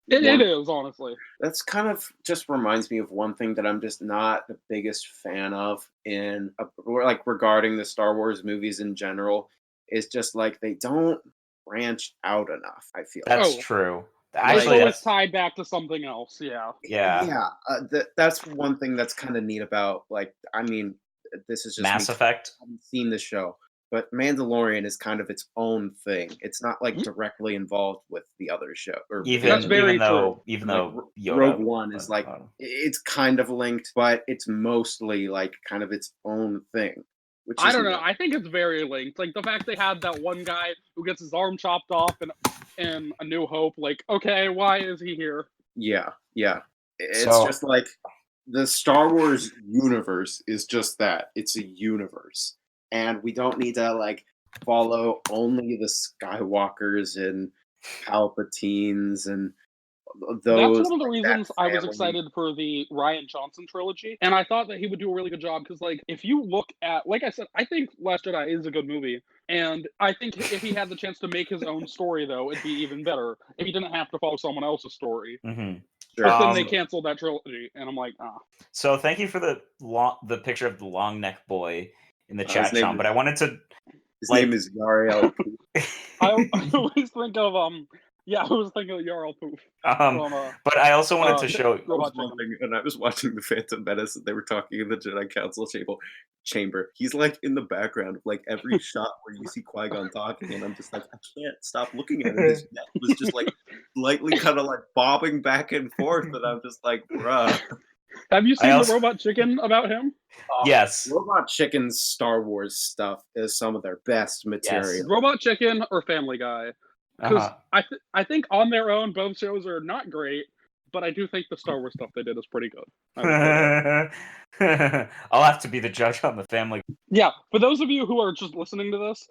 It is, honestly. That's kind of just reminds me of one thing that I'm just not the biggest fan of in like regarding the Star Wars movies in general. Is just like they don't branch out enough. I feel that's true. Actually, it's tied back to something else. Yeah. That's one thing that's kind of neat about like. I mean, this is just Mass Effect. I haven't seen the show. But Mandalorian is kind of its own thing. It's not like directly involved with the other show. That's very true. Even though Yoda, Rogue One is like it's kind of linked, but it's mostly like kind of its own thing. Which I don't know. I think it's very linked. Like the fact they had that one guy who gets his arm chopped off in A New Hope. Like, okay, why is he here? Yeah. It's just like the Star Wars universe is just that. It's a universe. And we don't need to like follow only the Skywalkers and Palpatines and those. That's one of the reasons I was excited for the Rian Johnson trilogy, and I thought that he would do a really good job because, like, if you look at, like I said, I think Last Jedi is a good movie, and I think if he had the chance to make his own story, though, it'd be even better if he didn't have to follow someone else's story. Mm-hmm. But then they canceled that trilogy, and I'm like, ah. So thank you for the picture of the long neck boy in the chat, Sean. But I wanted to. His name is Yariel. I always think of I was thinking of Yarl Poof. But I also wanted to show. And I was watching the Phantom Menace, and they were talking in the Jedi Council chamber. He's like in the background of like every shot where you see Qui-Gon talking, and I'm just like, I can't stop looking at him. His neck was just like slightly kind of like bobbing back and forth, and I'm just like, bruh. Have you seen the Robot Chicken about him? Yes. Robot Chicken's Star Wars stuff is some of their best material. Yes. Robot Chicken or Family Guy. Because I think on their own, both shows are not great, but I do think the Star Wars stuff they did is pretty good. I'll have to be the judge on the Family. Yeah, for those of you who are just listening to this,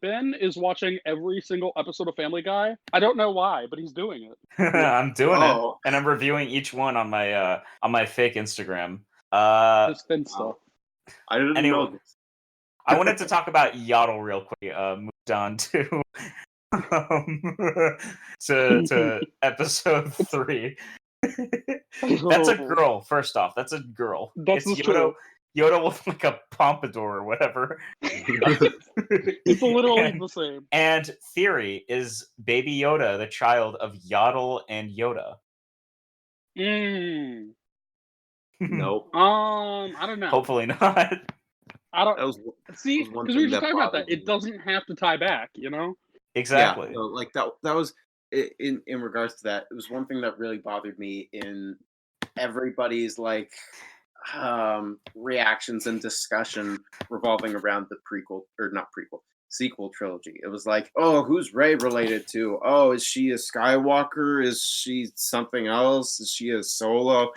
Ben is watching every single episode of Family Guy. I don't know why, but he's doing it. I'm doing it, and I'm reviewing each one on my fake Instagram. This thin stuff. I didn't know this. I wanted to talk about Yaddle real quick. Moved on to episode 3. That's a girl. First off, that's a girl. That's it's Yoda with like a pompadour or whatever. It's literally the same. And theory is Baby Yoda the child of Yaddle and Yoda? Nope. I don't know. Hopefully not. I don't see because we were just talking about that. It doesn't have to tie back, you know. Exactly. Yeah, so like that was in regards to that. It was one thing that really bothered me in everybody's like reactions and discussion revolving around the sequel trilogy. It was like, oh, who's Rey related to? Oh, is she a Skywalker? Is she something else? Is she a Solo?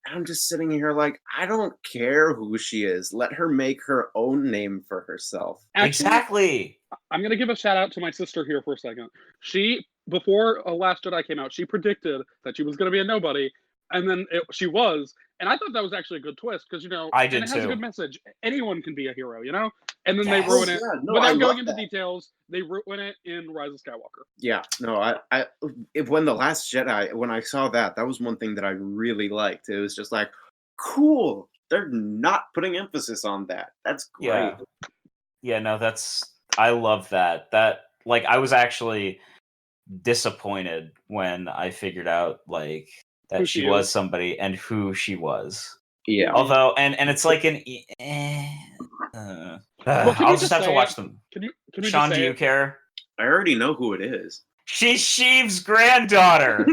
And I'm just sitting here like, I don't care who she is. Let her make her own name for herself. Actually, Exactly. I'm going to give a shout out to my sister here for a second. She, before Last Jedi came out, she predicted that she was going to be a nobody, and then she was. And I thought that was actually a good twist because, I did and it has too. a good message. Anyone can be a hero, And then Yes. they ruin it. Yeah, no, Without I going love into that. details, they ruin it in Rise of Skywalker. Yeah, no, when The Last Jedi, when I saw that was one thing that I really liked. It was just like, cool. They're not putting emphasis on that. That's great. Yeah, no, I love that. That, like, I was actually disappointed when I figured out, like, that Who she she was is. somebody and who she was. Yeah. Although, and it's like an. Well, I'll just have to watch them. Can we Sean, just do say you care? I already know who it is. She's Sheev's granddaughter.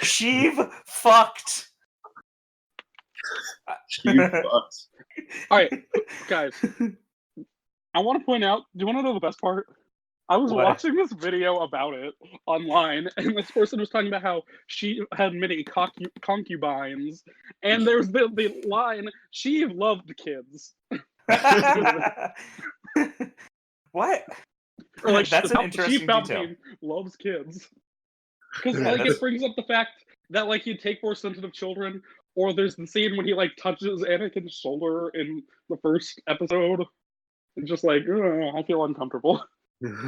Sheev fucked. You fucks. All right, guys. I want to point out. Do you want to know the best part? I was What? watching this video about it online, and this person was talking about how she had many concubines, and there's the line, "She loved kids." What? Or like, That's an interesting Sheev detail. Palpatine loves kids. Because Yeah, like that's- it brings up the fact that like he'd take more sensitive children, or there's the scene when he like touches Anakin's shoulder in the first episode. It's just like, I feel uncomfortable.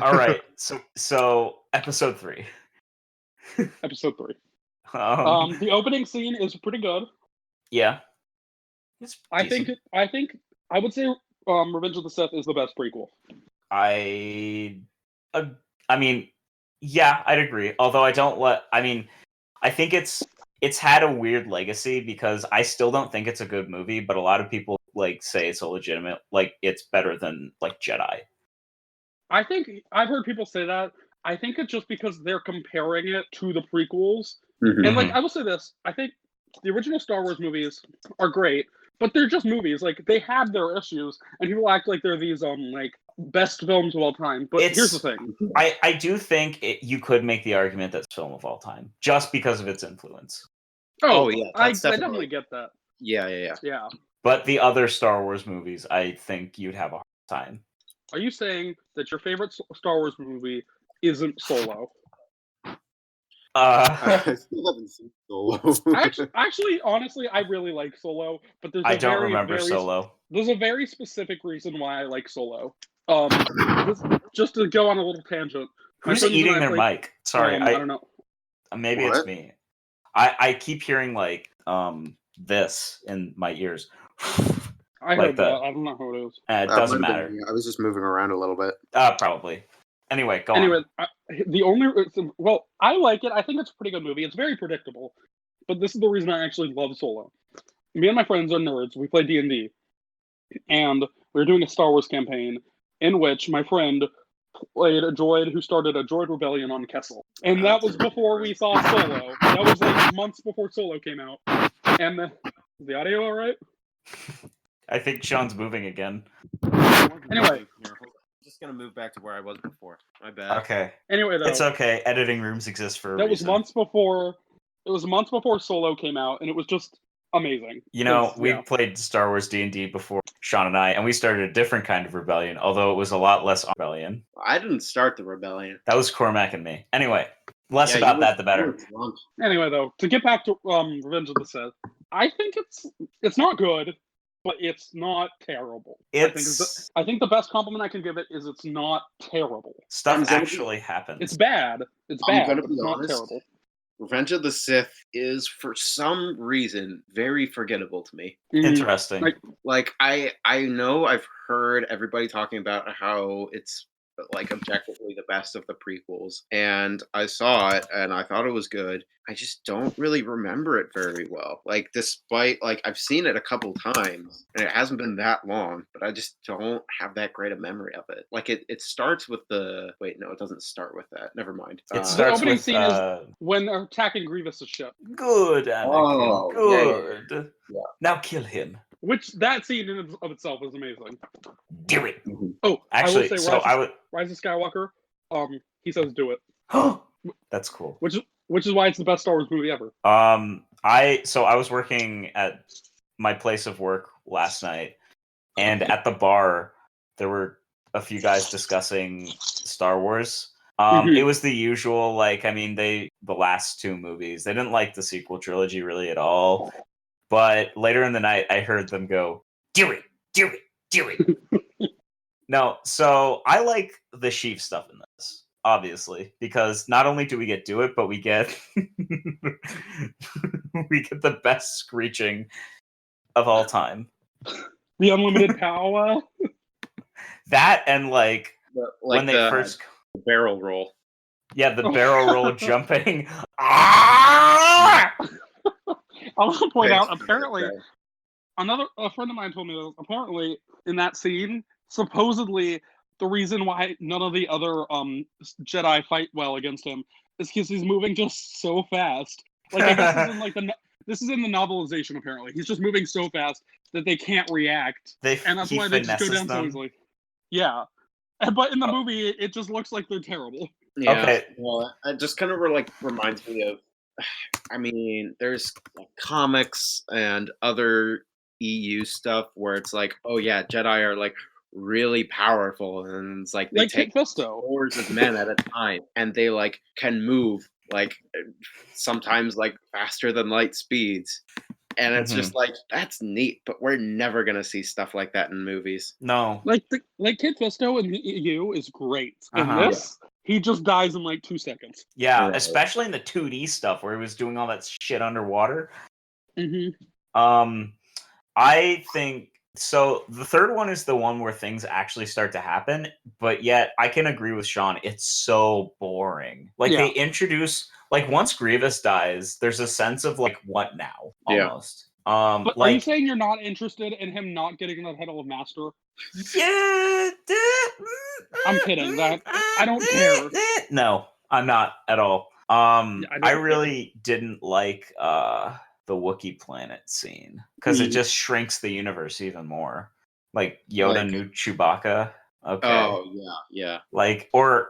All right, so episode 3. Episode 3. The opening scene is pretty good. Yeah, it's I decent. think I would say Revenge of the Sith is the best prequel. I mean, yeah, I'd agree. Although I think it's had a weird legacy because I still don't think it's a good movie, but a lot of people like say it's a legitimate, like, it's better than like Jedi. I think I've heard people say that. I think it's just because they're comparing it to the prequels. And like I will say this, I think the original Star Wars movies are great, but they're just movies. Like they have their issues, and people act like they're these like best films of all time. But here's the thing: I do think you could make the argument that's film of all time just because of its influence. Oh, yeah, I that's definitely get that. Yeah. But the other Star Wars movies, I think you'd have a hard time. Are you saying that your favorite Star Wars movie isn't Solo? I still haven't seen Solo. Actually, honestly, I really like Solo, but there's I don't remember Solo. There's a very specific reason why I like Solo. Just to go on a little tangent. Who's eating their mic? Sorry, I don't know. Maybe What? it's me. I keep hearing like this in my ears. I like heard that. I don't know who it is. It doesn't matter. I was just moving around a little bit. Probably. Anyway, go on. I like it. I think it's a pretty good movie. It's very predictable, but this is the reason I actually love Solo. Me and my friends are nerds. We play D&D, and we were doing a Star Wars campaign in which my friend played a droid who started a droid rebellion on Kessel, and that was before we saw Solo. That was like months before Solo came out. And is the audio all right? I think Sean's moving again. Anyway. Just gonna move back to where I was before. My bad. Okay. Anyway, though, It's okay. Editing rooms exist for a reason. was months before. It was months before Solo came out, and it was just amazing. We played Star Wars D&D before, Sean and I, and we started a different kind of rebellion, although it was a lot less rebellion. I didn't start the rebellion. That was Cormac and me. Anyway, less about that, the better. Anyway, though, to get back to Revenge of the Sith, I think it's not good, but it's not terrible. I think the best compliment I can give it is it's not terrible. Stuff actually happens. It's bad. It's bad, but it's not terrible. Revenge of the Sith is, for some reason, very forgettable to me. Interesting. Like I know I've heard everybody talking about how it's like objectively the best of the prequels, and I saw it and I thought it was good. I just don't really remember it very well. Like, despite, like, I've seen it a couple times and it hasn't been that long, but I just don't have that great a memory of it. Like, it starts with the wait, no, it doesn't start with that. Never mind. It The starts opening with scene is when they're attacking Grievous' ship. good, Anakin. Oh, good. yeah. Now kill him. Which that scene in of itself is amazing. Do it. Oh, Actually, Rise of Skywalker. He says, "Do it." That's cool. Which is why it's the best Star Wars movie ever. I was working at my place of work last night, and at the bar there were a few guys discussing Star Wars. It was the usual, like, I mean, the last two movies, they didn't like the sequel trilogy really at all. But later in the night, I heard them go, "Do it, do it, do it." No, so I like the Sheev stuff in this, obviously, because not only do we get do it, but we get we get the best screeching of all time. The unlimited power. That and like when they first barrel roll. Yeah, the barrel roll jumping. I want to point out, apparently, a friend of mine told me that apparently in that scene, supposedly the reason why none of the other Jedi fight well against him is because he's moving just so fast. Like, I guess this is in the novelization. Apparently, he's just moving so fast that they can't react, and that's why they just go down so easily. Yeah, but in the movie, it just looks like they're terrible. Yeah. Okay. Well, it just kind of reminds me of. I mean, there's comics and other EU stuff where it's like, oh yeah, Jedi are like really powerful, and it's like they take hordes of men at a time, and they like can move like sometimes like faster than light speeds, and it's just like that's neat, but we're never gonna see stuff like that in movies. No, like Kid Fisto in the EU is great. In this. Yeah. He just dies in like 2 seconds. Yeah, right. Especially in the 2D stuff where he was doing all that shit underwater. I think so. The third one is the one where things actually start to happen, but yet I can agree with Sean. It's so boring. Like they introduce, like once Grievous dies, there's a sense of like, what now? Almost. But like, are you saying you're not interested in him not getting the title of Master? Yeah. I'm kidding. That I don't care. No, I'm not at all. I really didn't like the Wookiee planet scene because it just shrinks the universe even more. Like Yoda knew Chewbacca. Okay. Oh yeah. Like or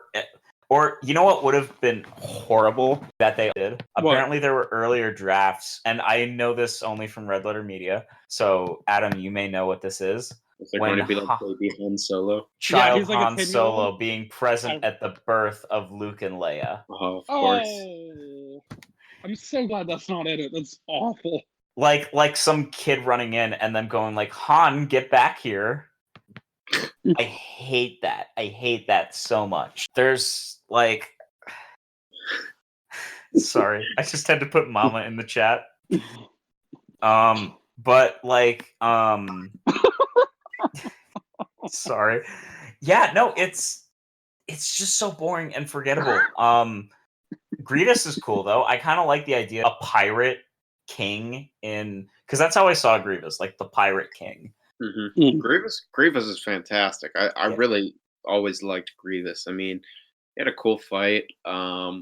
you know what would have been horrible that they did? What? Apparently there were earlier drafts, and I know this only from Red Letter Media. So Adam, you may know what this is. Is there going to be like baby Han Solo? Child Han Solo being present at the birth of Luke and Leia. Oh, of course. Oh, I'm so glad that's not in it. That's awful. Like some kid running in and then going like, Han, get back here. I hate that. I hate that so much. There's like... Sorry, I just had to put Mama in the chat. But like... Sorry. Yeah, no, it's just so boring and forgettable. Grievous is cool though. I kind of like the idea of a pirate king because that's how I saw Grievous, like the pirate king. Grievous is fantastic. I really always liked Grievous. I mean, he had a cool fight.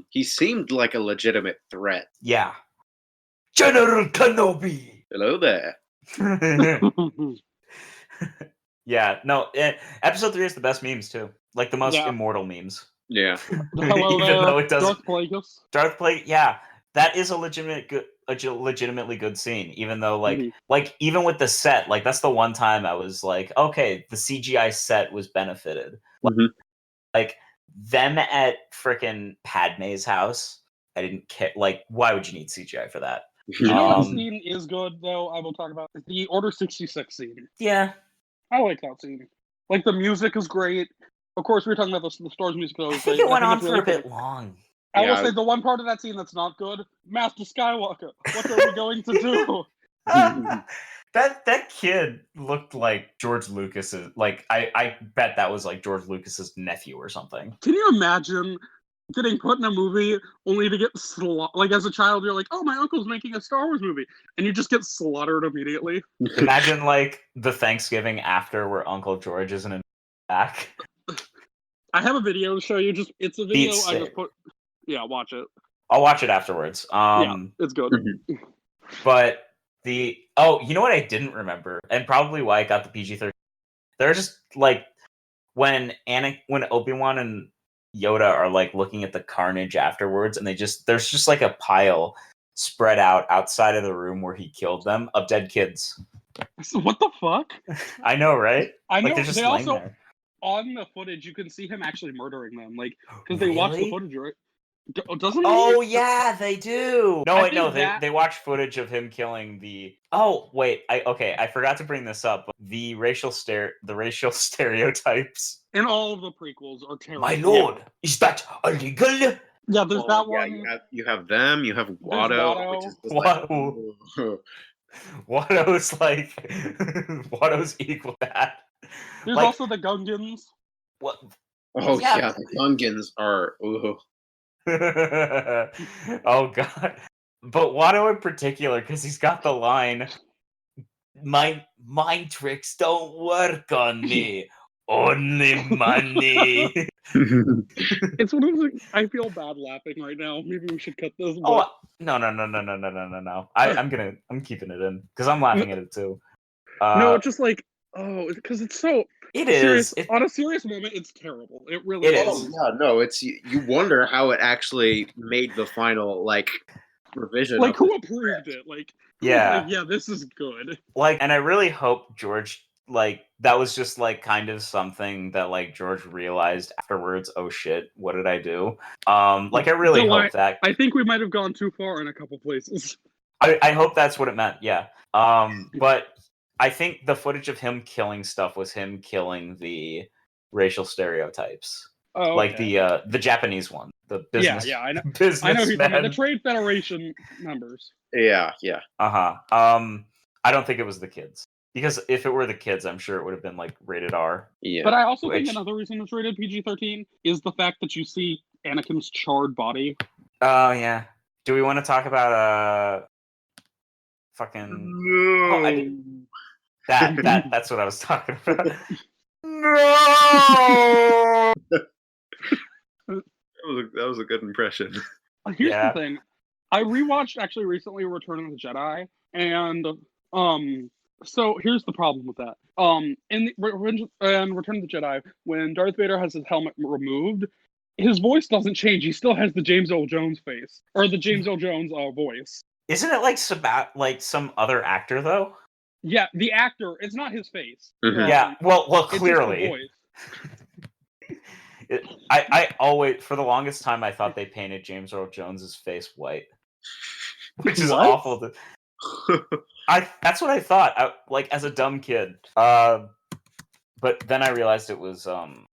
He seemed like a legitimate threat. Yeah. General Kenobi. Hello there. Yeah, no, episode 3 is the best memes too. Like the most immortal memes. Yeah. Hello there, though it doesn't. Darth Plagueis, yeah. That is a legitimately good scene, even though like even with the set, like that's the one time I was like, okay, the CGI set was benefited. Like them at frickin' Padme's house, I didn't care. Like, why would you need CGI for that? You know what scene is good though? I will talk about the Order 66 scene. Yeah, I like that scene. Like the music is great. Of course, we were talking about the Stars music. I think it went on for a bit long. I will say the one part of that scene that's not good, Master Skywalker, what are we going to do? That kid looked like George Lucas's, like, I bet that was like George Lucas's nephew or something. Can you imagine getting put in a movie only to get like as a child you're like, oh, my uncle's making a Star Wars movie, and you just get slaughtered immediately? Imagine like the Thanksgiving after where Uncle George isn't in back. I have a video to show you. It's a video I just put. Yeah, watch it. I'll watch it afterwards. Yeah, it's good. But the Oh, you know what I didn't remember, and probably why I got the PG-13. They're just like when Obi-Wan and Yoda are like looking at the carnage afterwards, and there's just like a pile spread out outside of the room where he killed them of dead kids. So what the fuck? I know, right? I know. Like they're just they laying also there. on the footage you can see him actually murdering them, like because they watch the Really? footage, right? Doesn't he? Oh yeah, they do. No, I wait, no, think they watch footage of him killing the. Oh wait, I forgot to bring this up. The racial stereotypes. And all of the prequels are terrible. My lord, is that illegal? Yeah, there's that one. You have them. You have Watto, which is just Watto. Watto's like Watto's equal that. There's like, also the Gungans. What? Oh Yeah. yeah, the Gungans are. Ooh. Oh god. But Watto in particular, because he's got the line, my mind tricks don't work on me. Only money. It's one of the. I feel bad laughing right now. Maybe we should cut this. Oh no. I'm keeping it in because I'm laughing at it too. No, it's just like because it's so. It serious, is. on a serious moment, it's terrible. It really It is. is. Yeah, no, it's you wonder how it actually made the final like revision. Like who approved it? Like yeah, yeah, this is good. Like, and I really hope George like that was just like kind of something that like George realized afterwards. Oh shit, what did I do? Like I really hope that. I think we might have gone too far in a couple places. I hope that's what it meant. Yeah. But I think the footage of him killing stuff was him killing the racial stereotypes. Oh, okay. Like the Japanese one, the business. Yeah, I know. Business I know who you're talking about. The Trade Federation members. Yeah. I don't think it was the kids because if it were the kids, I'm sure it would have been like rated R. Yeah. But I also think another reason it's rated PG-13 is the fact that you see Anakin's charred body. Oh yeah. Do we want to talk about fucking? No. That's what I was talking about. No. That was a good impression. Here's the thing. I rewatched actually recently Return of the Jedi, and so here's the problem with that. In Return of the Jedi, when Darth Vader has his helmet removed, his voice doesn't change. He still has the James Earl Jones face or the James Earl Jones voice. Isn't it like some other actor though? Yeah, the actor. It's not his face. Mm-hmm. Yeah. Well, clearly. It's just the voice. I always, for the longest time, I thought they painted James Earl Jones's face white, which is awful. That's what I thought. Like as a dumb kid. But then I realized it was Sebastian.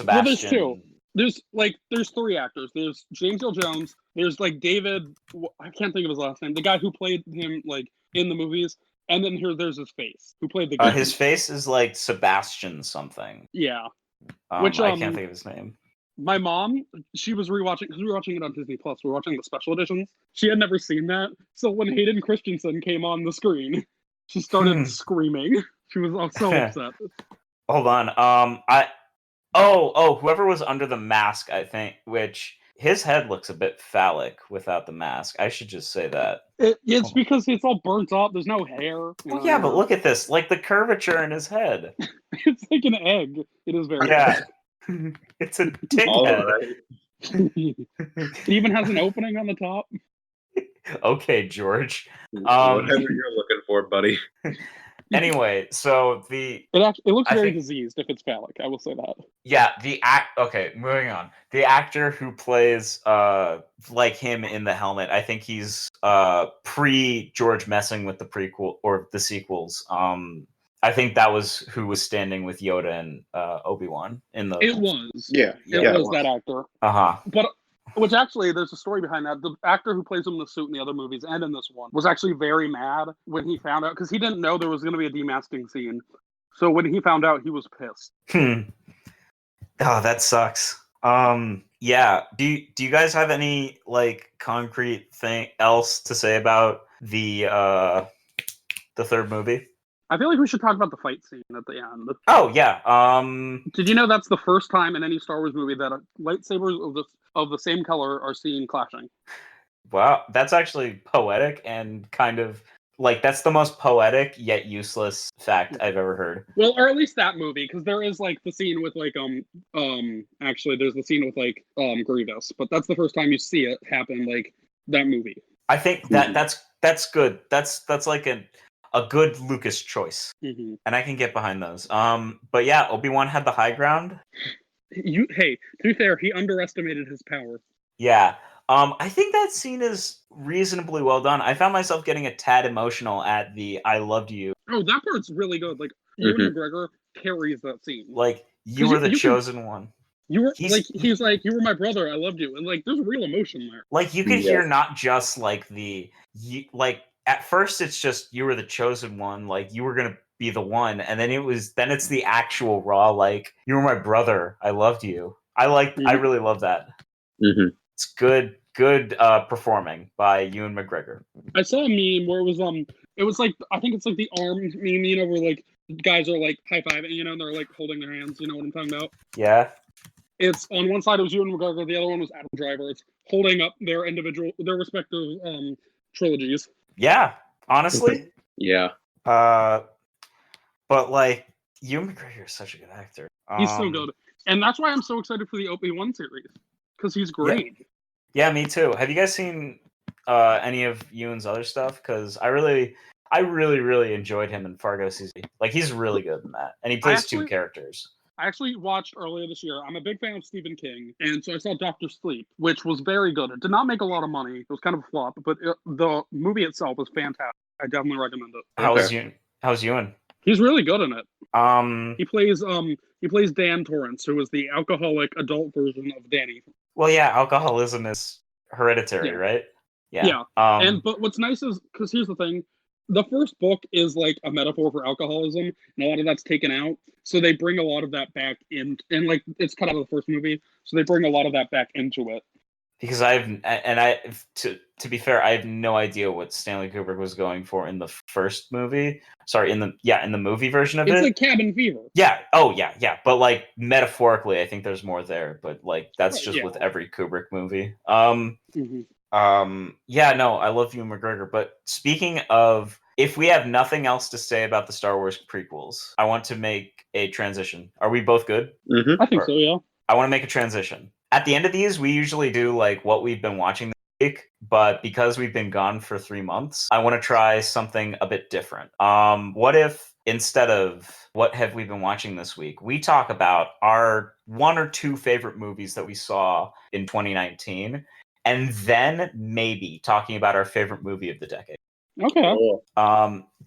Well, there's two. There's three actors. There's James Earl Jones. There's like David. I can't think of his last name. The guy who played him like in the movies. And then there's his face. Who played the guy? His face is like Sebastian something. Yeah. Which I can't think of his name. My mom, she was rewatching because we were watching it on Disney Plus. We were watching the special editions. She had never seen that, so when Hayden Christensen came on the screen, she started screaming. She was so upset. Hold on. Whoever was under the mask, I think, which his head looks a bit phallic without the mask. I should just say that. It's because it's all burnt up. There's no hair. Well, yeah, but look at this. Like the curvature in his head. It's like an egg. It is very It's a dick head. Right. It even has an opening on the top. Okay, George. Whatever you're looking for, buddy. Anyway, so it looks very diseased if it's phallic. I will say that. Yeah, Okay, moving on. The actor who plays like him in the helmet, I think he's pre George messing with the prequel or the sequels. I think that was who was standing with Yoda and Obi-Wan in the. It was. Yeah. It was that actor. But which actually, there's a story behind that. The actor who plays him in the suit in the other movies and in this one was actually very mad when he found out because he didn't know there was going to be a demasking scene. So when he found out, he was pissed. Oh, that sucks. Yeah. Do you guys have any like concrete thing else to say about the third movie? I feel like we should talk about the fight scene at the end. Oh yeah. Did you know that's the first time in any Star Wars movie that lightsabers of the same color are seen clashing? Wow, that's actually poetic and kind of like that's the most poetic yet useless fact I've ever heard. Well, or at least that movie, because there is like the scene with like actually there's the scene with like Grievous, but that's the first time you see it happen, like that movie. I think that's good. That's like a good Lucas choice, Mm-hmm. and I can get behind those. But yeah, Obi-Wan had the high ground. Hey, to be fair, he underestimated his power. Yeah. I think that scene is reasonably well done. I found myself getting a tad emotional at the "I loved you." Oh, that part's really good. Like Ewan McGregor carries that scene. Like you were the chosen one. You were He's like, you were my brother. I loved you, and like there's real emotion there. Like you could hear not just like like at first it's just you were the chosen one, like you were gonna be the one, and then it's the actual raw like you were my brother. I loved you. I really love that. Mm-hmm. It's good performing by Ewan McGregor. I saw a meme where it was like I think it's like the arm meme, you know, where like guys are like high fiving, you know, and they're like holding their hands. You know what I'm talking about? Yeah. It's on one side it was Ewan McGregor, the other one was Adam Driver. It's holding up their respective trilogies. Yeah, honestly. Yeah. But like Ewan McGregor is such a good actor. He's so good, and that's why I'm so excited for the Obi-Wan series because he's great. Yeah, me too. Have you guys seen any of Ewan's other stuff? Because I really enjoyed him in Fargo season. Like he's really good in that, and he plays two characters. I actually watched earlier this year. I'm a big fan of Stephen King, and so I saw Dr. Sleep, which was very good. It did not make a lot of money. It was kind of a flop, but the movie itself was fantastic. I definitely recommend it. How's Ewan? He's really good in it. He plays Dan Torrance, who is the alcoholic adult version of Danny. Well, yeah, alcoholism is hereditary, right? Yeah. But what's nice is because here's the thing. The first book is like a metaphor for alcoholism, and a lot of that's taken out. So they bring a lot of that back in, and like it's cut out of the first movie. So they bring a lot of that back into it. Because to be fair, I have no idea what Stanley Kubrick was going for in the first movie. Sorry, in the movie version of it. It's like Cabin Fever. Yeah. Oh, yeah. But like metaphorically, I think there's more there. But like that's just with every Kubrick movie. Yeah, no, I love Ewan McGregor. But speaking of, if we have nothing else to say about the Star Wars prequels, I want to make a transition. Are we both good? Mm-hmm. I think so, yeah. I want to make a transition. At the end of these, we usually do like what we've been watching this week, but because we've been gone for 3 months, I want to try something a bit different. What if instead of what have we been watching this week, we talk about our 1 or 2 favorite movies that we saw in 2019, and then maybe talking about our favorite movie of the decade. Okay.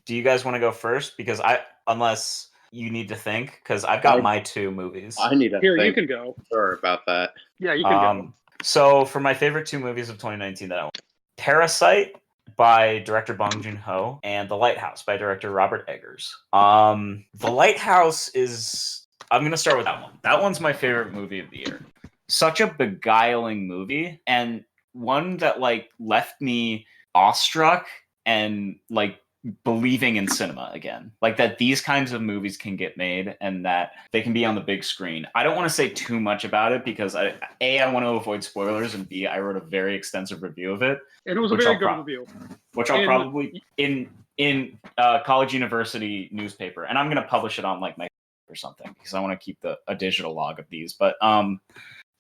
Do you guys want to go first? Because unless you need to think, because I've got my 2 movies. I need to think. think. You can go. Sure about that. Yeah, you can go. So for my favorite 2 movies of 2019 that I want, Parasite by director Bong Joon-ho and The Lighthouse by director Robert Eggers. The Lighthouse is... I'm going to start with that one. That one's my favorite movie of the year. Such a beguiling movie, and one that like left me awestruck and like believing in cinema again, like that these kinds of movies can get made and that they can be on the big screen. I don't want to say too much about it because I want to avoid spoilers, and B, I wrote a very extensive review of it, and it was a very good review, which I'll probably in college university newspaper, and I'm going to publish it on like my or something because I want to keep a digital log of these. But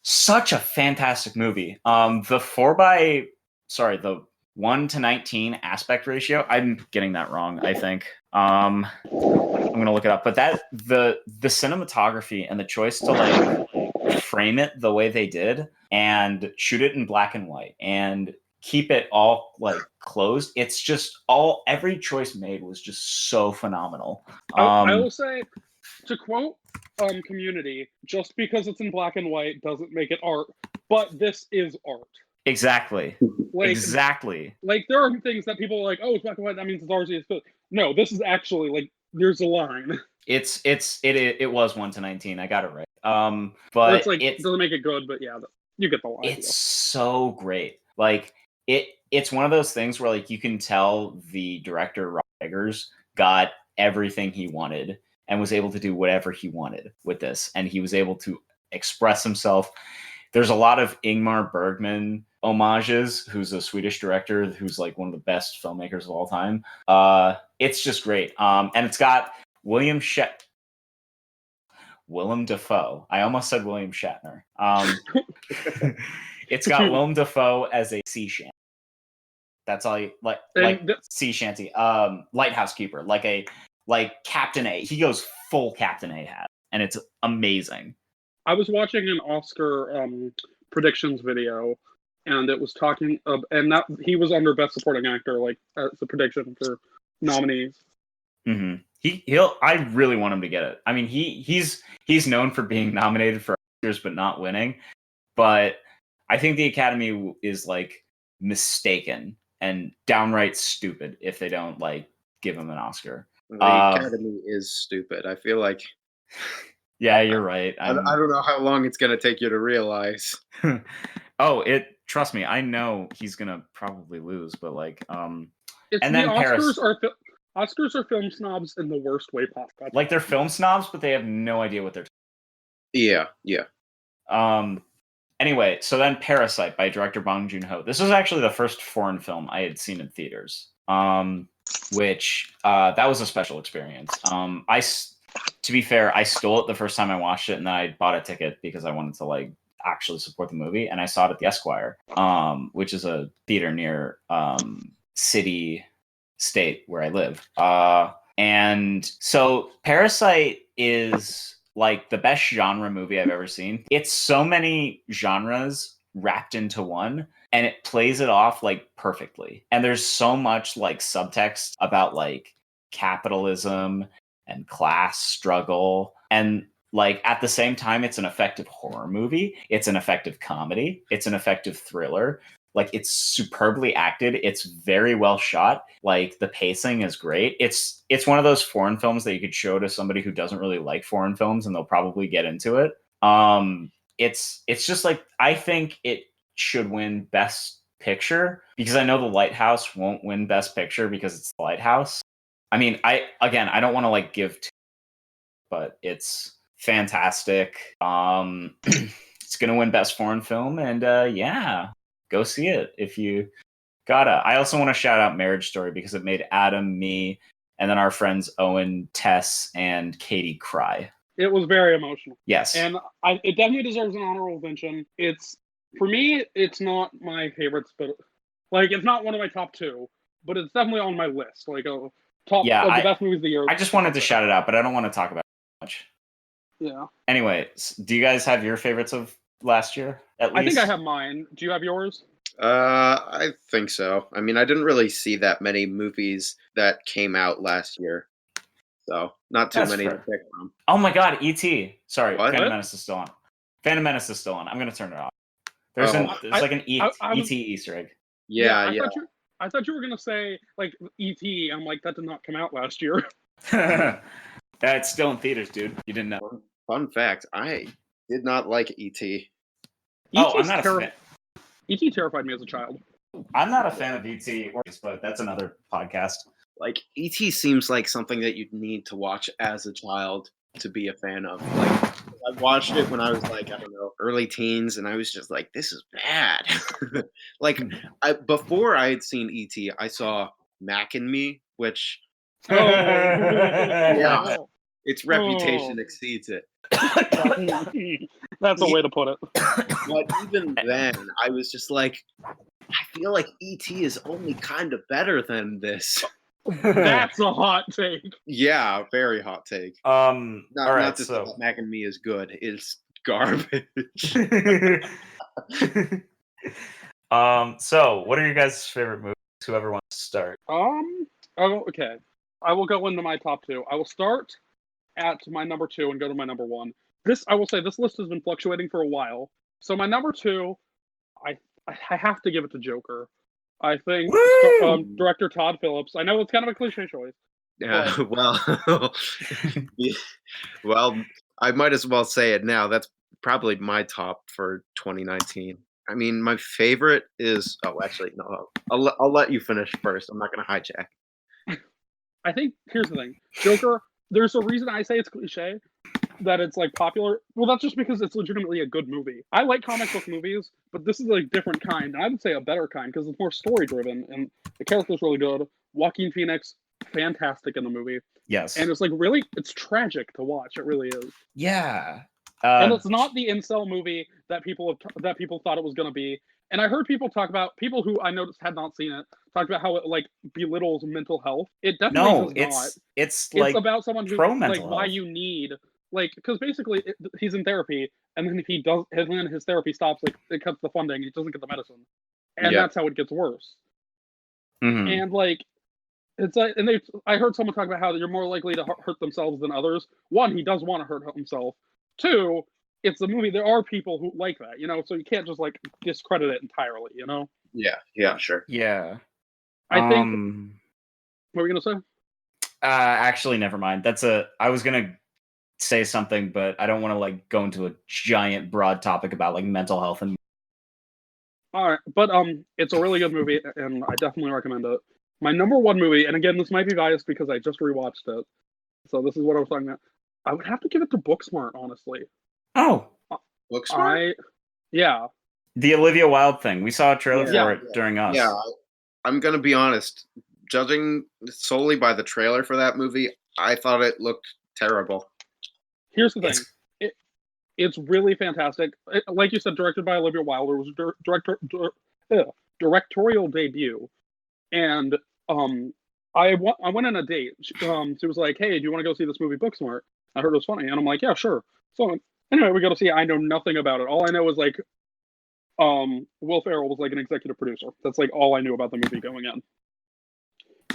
such a fantastic movie. The 1:19 aspect ratio. I'm getting that wrong, I think. I'm gonna look it up. But that the cinematography and the choice to like frame it the way they did and shoot it in black and white and keep it all like closed. It's just every choice made was just so phenomenal. I will say, to quote Community, just because it's in black and white doesn't make it art, but this is art. Exactly. Exactly. Like there are things that people are like, oh, it's black and white, that means it's ours. No, this is actually like there's a line. It was 1:19. I got it right. But it's like it doesn't make it good, but yeah, you get the line. It's so great. Like it's one of those things where like you can tell the director Rob Eggers got everything he wanted and was able to do whatever he wanted with this, and he was able to express himself. There's a lot of Ingmar Bergman homages, who's a Swedish director who's like one of the best filmmakers of all time. It's just great. And it's got Willem Dafoe. I almost said William Shatner. It's got Willem Dafoe as a sea shanty. That's all you like sea shanty. Lighthouse keeper, like Captain A. He goes full Captain Ahab, and it's amazing. I was watching an Oscar predictions video, and it was talking and that he was under Best Supporting Actor, like as a prediction for nominees. Mm-hmm. I really want him to get it. I mean, he's known for being nominated for Oscars but not winning. But I think the Academy is like mistaken and downright stupid if they don't like give him an Oscar. The Academy is stupid. I feel like. Yeah, you're right. I don't know how long it's gonna take you to realize. Trust me, I know he's gonna probably lose, but like, and then Oscars are film snobs in the worst way possible. Like they're film snobs, but they have no idea what they're. Yeah. Anyway, so then Parasite by director Bong Joon-ho. This was actually the first foreign film I had seen in theaters. Which that was a special experience. To be fair, I stole it the first time I watched it, and then I bought a ticket because I wanted to like actually support the movie, and I saw it at the Esquire, which is a theater near City State where I live. And so Parasite is like the best genre movie I've ever seen. It's so many genres wrapped into one, and it plays it off like perfectly. And there's so much like subtext about like capitalism and class struggle, and like at the same time it's an effective horror movie, it's an effective comedy, it's an effective thriller. Like it's superbly acted, it's very well shot, like the pacing is great. It's one of those foreign films that you could show to somebody who doesn't really like foreign films and they'll probably get into it. It's just like, I think it should win Best Picture, because I know The Lighthouse won't win Best Picture because it's The Lighthouse. I mean, I don't want to like give but it's fantastic. It's gonna win Best Foreign Film, and yeah, go see it if you gotta. I also want to shout out Marriage Story because it made Adam, me, and then our friends Owen, Tess, and Katie cry. It was very emotional. Yes, and it definitely deserves an honorable mention. For me, it's not my favorites, but like it's not one of my top two, but it's definitely on my list. Like a top of the best movies of the year. I just wanted to shout it out, but I don't want to talk about it much. Yeah. Anyway, do you guys have your favorites of last year? At least? I think I have mine. Do you have yours? I think so. I mean, I didn't really see that many movies that came out last year, so not too many to pick from. Oh my God, E.T. Sorry, what? Phantom Menace is still on. Phantom Menace is still on. I'm gonna turn it off. There's like an E.T. Easter egg. Yeah. I thought you were gonna say like E.T. I'm like, that did not come out last year. It's still in theaters, dude. You didn't know. Fun fact: I did not like E.T. I'm not a fan. E.T. terrified me as a child. I'm not a fan of E.T., but that's another podcast. Like E.T. seems like something that you'd need to watch as a child to be a fan of. Like I watched it when I was like, I don't know, early teens, and I was just like, this is bad. Like before I had seen E.T., I saw Mac and Me, which yeah, its reputation exceeds it. That's a way to put it. But even then, I was just like, I feel like E.T. is only kind of better than this. That's a hot take. Yeah, very hot take. Not that Mac and Me is good. It's garbage. So what are your guys' favorite movies? Whoever wants to start. Okay. I will go into my top two. I will start at my number 2 and go to my number 1. I will say this list has been fluctuating for a while. So my number 2, I have to give it to Joker. I think director Todd Phillips. I know it's kind of a cliche choice. Yeah, well, I might as well say it now. That's probably my top for 2019. I mean, my favorite is. Oh, actually, no. I'll let you finish first. I'm not going to hijack. I think here's the thing, Joker. There's a reason I say it's cliche. that it's like popular. Well, that's just because it's legitimately a good movie. I like comic book movies, but this is a different kind. I would say a better kind because it's more story driven and the character's really good. Joaquin Phoenix, fantastic in the movie. Yes. And it's like really, it's tragic to watch. It really is. Yeah. And it's not the incel movie that people thought it was going to be. And I heard people talk about, people who I noticed had not seen it, talked about how it like belittles mental health. It definitely does not. It's like about someone who like why health. you need like because basically he's in therapy and then if he does and then his therapy stops, like it cuts the funding, he doesn't get the medicine, and that's how it gets worse. Mm-hmm. And like it's like, and I heard someone talk about how you're more likely to hurt themselves than others. One, he does want to hurt himself. Two, it's a movie. There are people who like that, so you can't just like discredit it entirely, Yeah, sure. Yeah. I think. What were we gonna say? Actually, never mind. I was gonna say something, but I don't want to like go into a giant broad topic about like mental health and. All right, but it's a really good movie, and I definitely recommend it. My number one movie, and again, this might be biased because I just rewatched it, so this is what I was talking about. I would have to give it to Booksmart, honestly. Oh, Booksmart? Yeah. The Olivia Wilde thing. We saw a trailer for it during us. Yeah, I'm gonna be honest. Judging solely by the trailer for that movie, I thought it looked terrible. Here's the thing. It's really fantastic. Like you said, directed by Olivia Wilde. It was directorial debut. And I went on a date. She was like, hey, do you want to go see this movie Booksmart? I heard it was funny. And I'm like, yeah, sure. So anyway, we go to see it. I know nothing about it. All I know is like Will Ferrell was like an executive producer. That's like all I knew about the movie going in.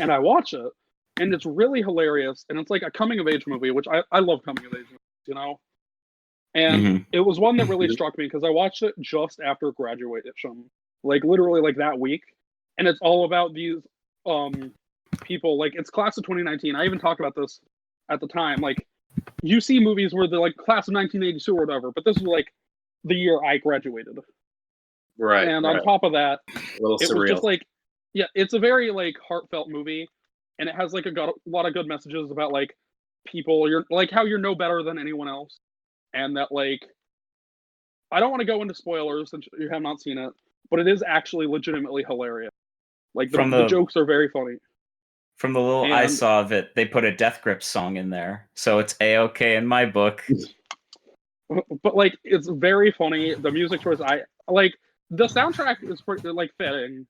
And I watch it, and it's really hilarious. And it's like a coming of age movie, which I love coming of age movies, And it was one that really struck me because I watched it just after graduation, like literally like that week. And it's all about these people, like it's class of 2019. I even talked about this at the time. Like you see movies where they're like class of 1982 or whatever, but this was like the year I graduated. Right. And on top of that, it was just like, yeah, it's a very like heartfelt movie, and it has like a lot of good messages about like people, you're like how you're no better than anyone else, and that like I don't want to go into spoilers since you have not seen it, but it is actually legitimately hilarious. Like the jokes are very funny. From the little I saw of it, they put a Death Grip song in there, so it's A-okay in my book. But like it's very funny. The music choice, I like. The soundtrack is pretty like fitting,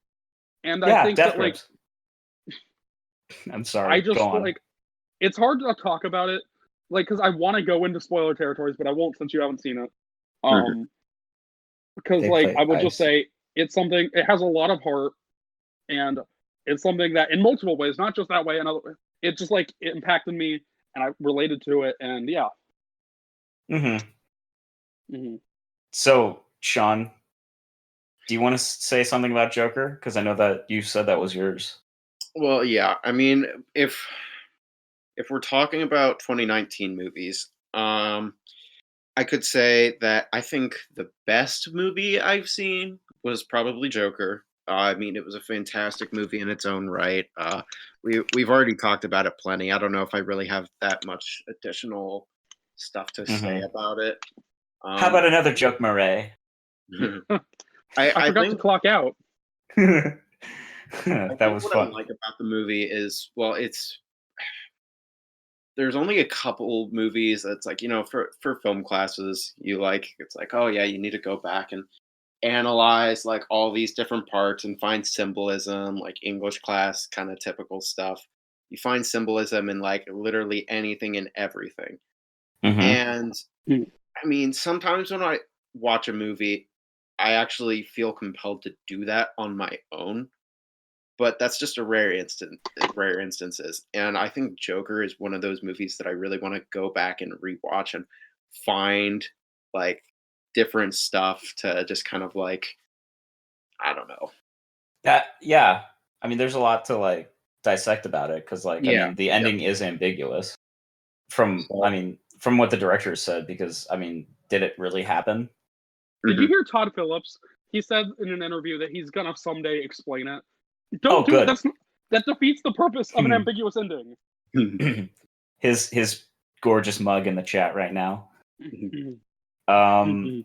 and I think that like. I'm sorry. I just like it's hard to talk about it, like because I want to go into spoiler territories, but I won't since you haven't seen it. Because like I would just say it's something. It has a lot of heart, and it's something that in multiple ways, not just that way. Another, it just like it impacted me, and I related to it, and yeah. So, Sean, do you want to say something about Joker? Because I know that you said that was yours. Well, yeah. I mean, if we're talking about 2019 movies, I could say that I think the best movie I've seen was probably Joker. I mean, it was a fantastic movie in its own right. We've already talked about it plenty. I don't know if I really have that much additional stuff to say about it. How about another joke, Murray? I forgot to clock out. That was what fun. I like about the movie is, well, there's only a couple movies that's like, for film classes, it's like, oh yeah, you need to go back and analyze like all these different parts and find symbolism, like English class kind of typical stuff. You find symbolism in like literally anything and everything. And I mean, sometimes when I watch a movie, I actually feel compelled to do that on my own, but that's just rare instances. And I think Joker is one of those movies that I really want to go back and rewatch and find like different stuff to just kind of like, I don't know. Yeah. I mean, there's a lot to like dissect about it because like, I mean, the ending is ambiguous from what the director said, because I mean, did it really happen? Did you hear Todd Phillips? He said in an interview that he's gonna someday explain it. Don't do it. That defeats the purpose of an ambiguous ending. His gorgeous mug in the chat right now. Mhm.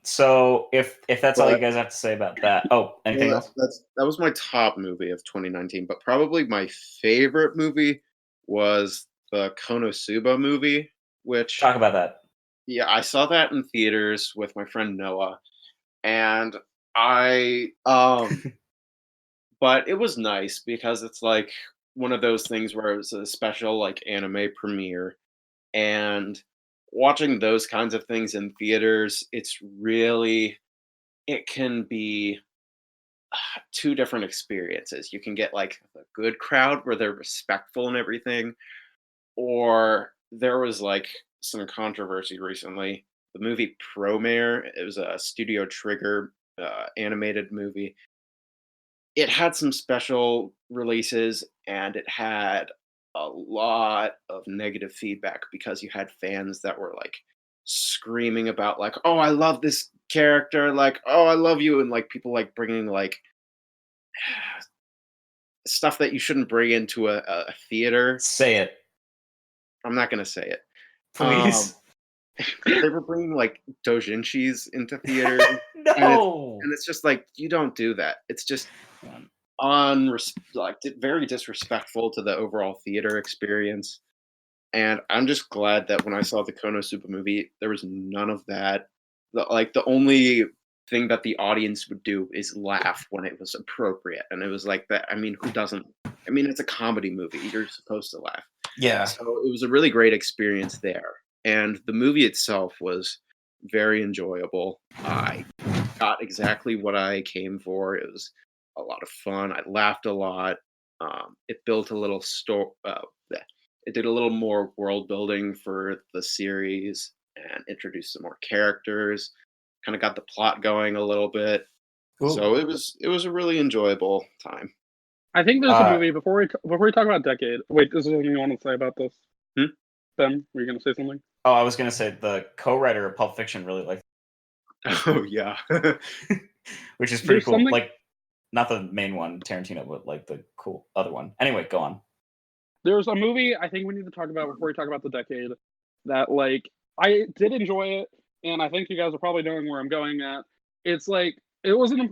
So if that's all you guys have to say about that. Oh, anything else? That was my top movie of 2019, but probably my favorite movie was the Konosuba movie, which Talk about that. yeah, I saw that in theaters with my friend Noah, and I but it was nice because it's like one of those things where it was a special like anime premiere, and watching those kinds of things in theaters, it can be two different experiences. You can get like a good crowd where they're respectful and everything, or there was like some controversy recently. The movie Promare, it was a Studio Trigger animated movie. It had some special releases and it had a lot of negative feedback because you had fans that were like screaming about like, oh, I love this character, like, oh, I love you, and like people like bringing like stuff that you shouldn't bring into a theater. Say it, I'm not gonna say it. please. They were bringing like doujinshis into theater, No. and it's just like you don't do that. It's just very disrespectful to the overall theater experience. And I'm just glad that when I saw the Konosuba movie, there was none of that. The only thing that the audience would do is laugh when it was appropriate, and it was like that. I mean, who doesn't? I mean, it's a comedy movie. You're supposed to laugh. Yeah. So it was a really great experience there. And the movie itself was very enjoyable. I got exactly what I came for. It was a lot of fun. I laughed a lot. It built a little it did a little more world building for the series and introduced some more characters. Kind of got the plot going a little bit. Cool. So it was a really enjoyable time. I think there's a movie before we talk about Decade. Wait, is there something you want to say about this? Ben, were you going to say something? Oh, I was going to say the co-writer of Pulp Fiction really liked it. Oh yeah. Which is pretty cool. Something... Like, not the main one, Tarantino, but like the cool other one. Anyway, go on. There's a movie I think we need to talk about before we talk about the Decade that like I did enjoy it, and I think you guys are probably knowing where I'm going at. It's like it was an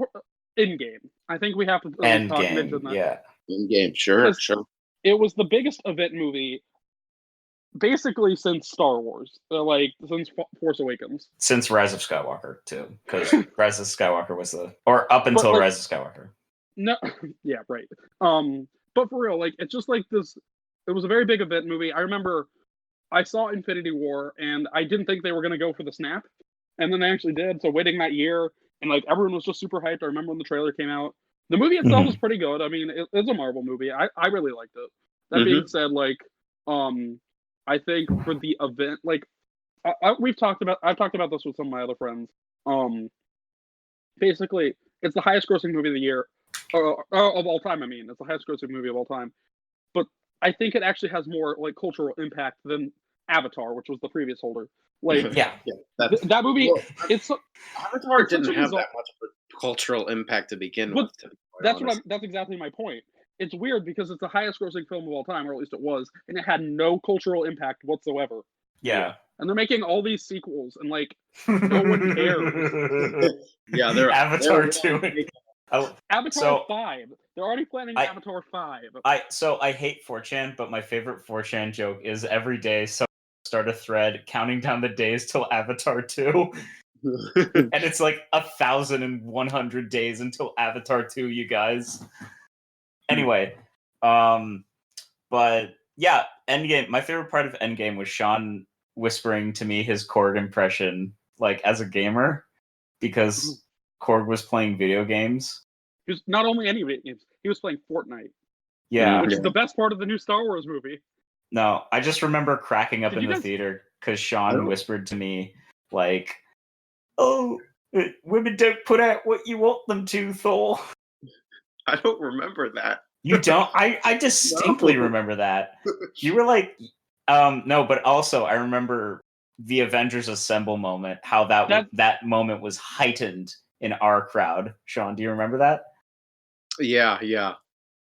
in-game. I think we have to mention that. Yeah. In-game, sure. It was the biggest event movie basically since Star Wars, since Force Awakens. Since Rise of Skywalker, too. Because Rise of Skywalker was up until Rise of Skywalker. No, yeah, right. But for real, like, it's just like this, it was a very big event movie. I remember I saw Infinity War, and I didn't think they were going to go for the snap, and then they actually did, so waiting that year, and, like, everyone was just super hyped. I remember when the trailer came out. The movie itself was pretty good. I mean, it's a Marvel movie. I really liked it. That being said, like, I think for the event, like, I've talked about this with some of my other friends. Basically, it's the highest grossing movie of the year, of all time. I mean, it's the highest grossing movie of all time. But I think it actually has more like cultural impact than Avatar, which was the previous holder. Like, that movie. Well, Avatar didn't have that much of a cultural impact to begin with. That's exactly my point. It's weird because it's the highest grossing film of all time, or at least it was, and it had no cultural impact whatsoever. Yeah. And they're making all these sequels, and like no one cares. Yeah, they're Avatar 2. Avatar 5. They're already planning Avatar 5. I hate 4chan, but my favorite 4chan joke is every day someone start a thread counting down the days till Avatar 2. And it's like 1,100 days until Avatar 2, you guys. Anyway, but yeah, Endgame. My favorite part of Endgame was Sean whispering to me his Korg impression, like as a gamer, because Korg was playing video games. He was not only any video games, he was playing Fortnite. Yeah, which is the best part of the new Star Wars movie. No, I just remember cracking up in the theater because Sean whispered to me, like, "Oh, women don't put out what you want them to, Thor." I don't remember that. You don't? I distinctly remember that. You were like, no, but also I remember the Avengers Assemble moment, how that moment was heightened in our crowd. Sean, do you remember that? Yeah.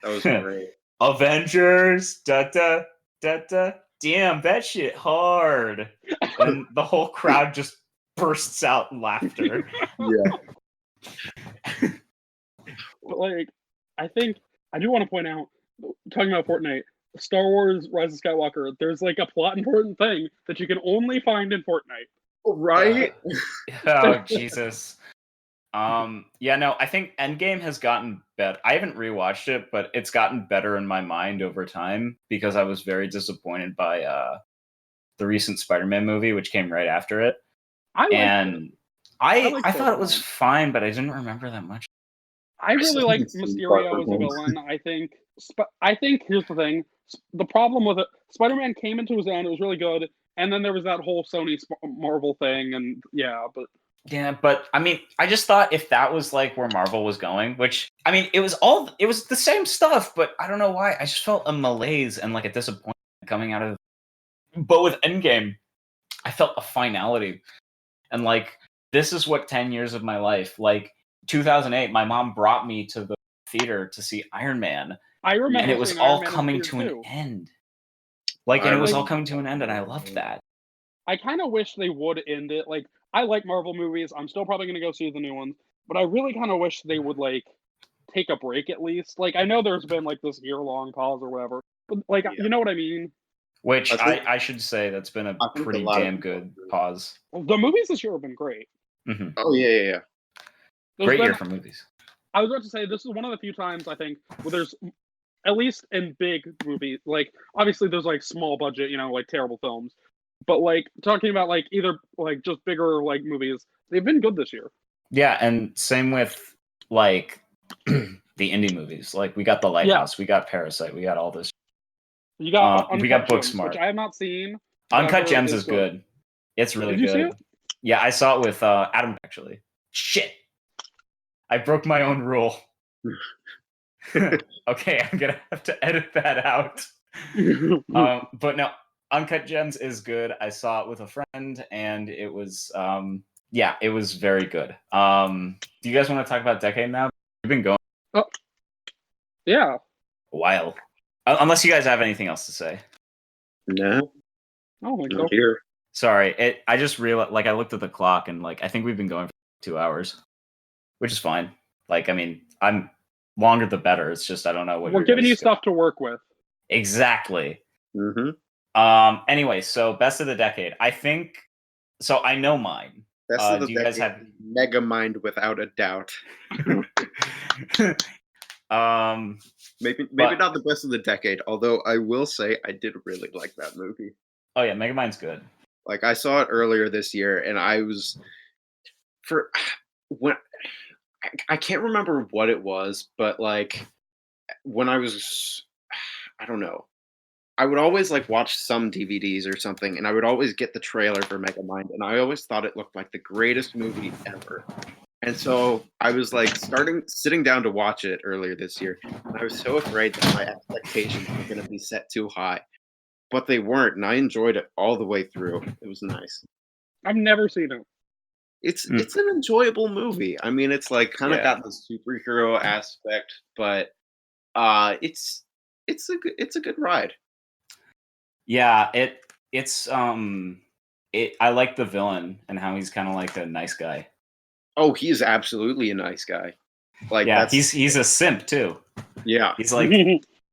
That was great. Avengers, da da da da damn, that shit hard. And the whole crowd just bursts out in laughter. Yeah. But like, I think I do want to point out, talking about Fortnite, Star Wars: Rise of Skywalker. There's like a plot important thing that you can only find in Fortnite. Right? Oh, Jesus. Yeah, no, I think Endgame has gotten better. I haven't rewatched it, but it's gotten better in my mind over time because I was very disappointed by the recent Spider-Man movie, which came right after it. I thought it was fine, but I didn't remember that much. I really like Mysterio as a villain. I think here's the thing. The problem with it, Spider-Man came into his own. It was really good, and then there was that whole Sony Marvel thing, and Yeah, but I mean, I just thought if that was like where Marvel was going, which I mean, it was the same stuff, but I don't know why. I just felt a malaise and like a disappointment coming out of. But with Endgame, I felt a finality, and like this is what 10 years of my life. Like 2008, my mom brought me to the theater to see Iron Man. I remember, and it was all coming to an end. Like, and it was all coming to an end, and I loved that. I kind of wish they would end it. Like, I like Marvel movies. I'm still probably going to go see the new ones, but I really kind of wish they would like take a break at least. Like, I know there's been like this year-long pause or whatever, but like, you know what I mean? Which I should say that's been a pretty damn good pause. The movies this year have been great. Mm-hmm. Oh yeah. Great year for movies. I was about to say this is one of the few times I think where there's, at least in big movies, like obviously there's like small budget, like terrible films, but like talking about like either like just bigger like movies, they've been good this year. Yeah, and same with like the indie movies. Like we got The Lighthouse, we got Parasite, we got all this. You got we got Gems, Booksmart, which I have not seen. Uncut Gems is good. It's really good. Did you see it? Yeah, I saw it with Adam actually. Shit, I broke my own rule. Okay, I'm gonna have to edit that out. But no, Uncut Gems is good. I saw it with a friend, and it was it was very good. Do you guys want to talk about Decade now? We've been going yeah, a while. Unless you guys have anything else to say. No. Not here. Sorry, I just realized. Like, I looked at the clock, and like I think we've been going for 2 hours, which is fine. Like, I mean, I'm longer the better. It's just I don't know what we're giving you stuff to work with. Exactly. Mm-hmm. Anyway, so best of the decade. I think so. I know mine. Best of the do you decade, guys have Megamind without a doubt? Maybe not the best of the decade. Although I will say I did really like that movie. Oh yeah, Megamind's good. Like I saw it earlier this year, and I was I can't remember what it was, but like when I was, I don't know. I would always like watch some DVDs or something, and I would always get the trailer for Megamind, and I always thought it looked like the greatest movie ever. And so I was like sitting down to watch it earlier this year, and I was so afraid that my expectations were going to be set too high, but they weren't, and I enjoyed it all the way through. It was nice. I've never seen it. It's an enjoyable movie. I mean, it's like kind of got the superhero aspect, but it's a good ride. Yeah, it's I like the villain and how he's kind of like a nice guy. Oh, he is absolutely a nice guy. Like he's a simp too. Yeah, he's like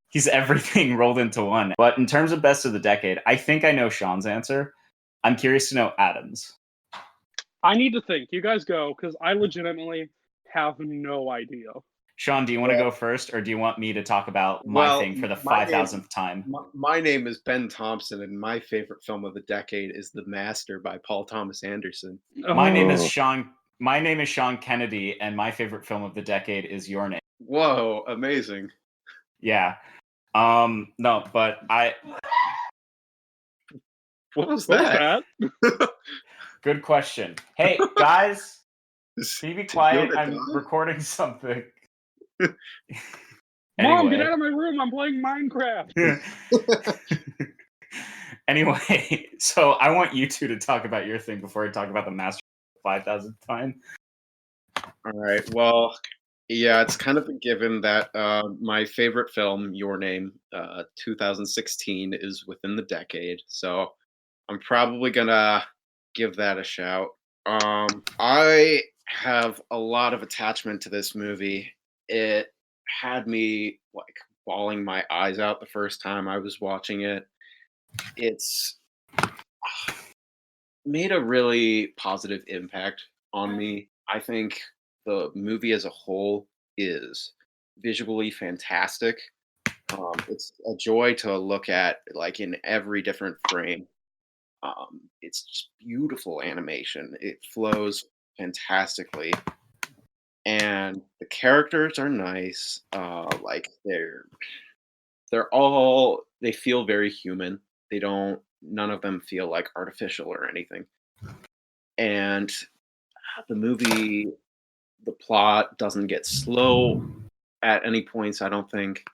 he's everything rolled into one. But in terms of best of the decade, I think I know Sean's answer. I'm curious to know Adam's. I need to think. You guys go, because I legitimately have no idea. Sean, do you want to go first, or do you want me to talk about my thing for the 5,000th time? My name is Ben Thompson, and my favorite film of the decade is The Master by Paul Thomas Anderson. My name is Sean. My name is Sean Kennedy, and my favorite film of the decade is Your Name. Whoa, amazing! Yeah. No, but What was that? Good question. Hey, guys, can you be quiet? I'm recording something. Mom, get out of my room. I'm playing Minecraft. Anyway, so I want you two to talk about your thing before I talk about The Master 5,000th time. All right. Well, Yeah, it's kind of a given that my favorite film, Your Name, 2016, is within the decade. So I'm probably gonna give that a shout. I have a lot of attachment to this movie. It had me like bawling my eyes out the first time I was watching it. It's made a really positive impact on me. I think the movie as a whole is visually fantastic. It's a joy to look at, like in every different frame. It's just beautiful animation. It flows fantastically, and the characters are nice. Like they feel very human. They don't. None of them feel like artificial or anything. And the movie, the plot doesn't get slow at any points, I don't think,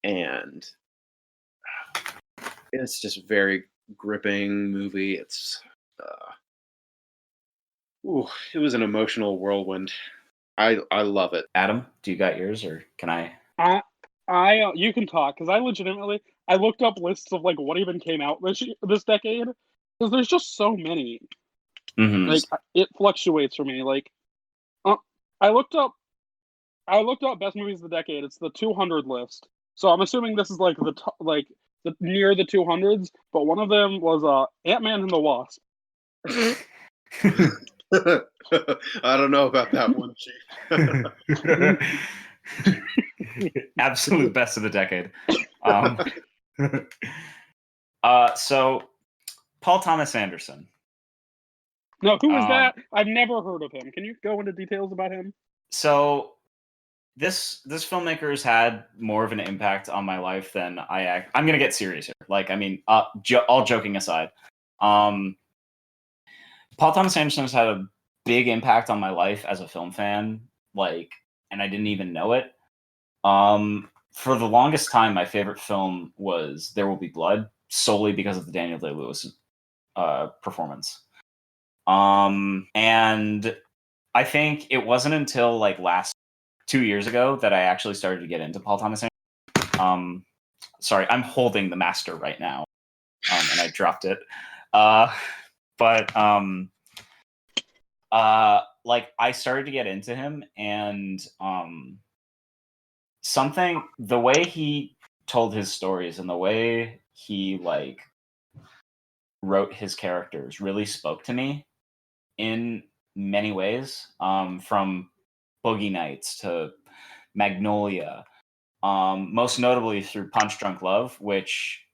and it's just a very gripping movie. It was an emotional whirlwind. I love it. Adam, do you got yours, or can I? You can talk because I looked up lists of like what even came out this decade because there's just so many. Mm-hmm. Like it fluctuates for me. Like I looked up best movies of the decade. It's the 200 list. So I'm assuming this is like the near the 200s. But one of them was Ant-Man and the Wasp. I don't know about that one, Chief. Absolute best of the decade. So Paul Thomas Anderson. No, who is that? I've never heard of him. Can you go into details about him? So this filmmaker has had more of an impact on my life than I'm gonna get serious here. Like, I mean, all joking aside, Paul Thomas Anderson has had a big impact on my life as a film fan. Like, and I didn't even know it. For the longest time, my favorite film was There Will Be Blood, solely because of the Daniel Day-Lewis performance. And I think it wasn't until like last 2 years ago that I actually started to get into Paul Thomas Anderson. Sorry, I'm holding the master right now, and I dropped it. Like I started to get into him, and the way he told his stories and the way he like wrote his characters really spoke to me in many ways, from Boogie Nights to Magnolia, most notably through Punch Drunk Love, which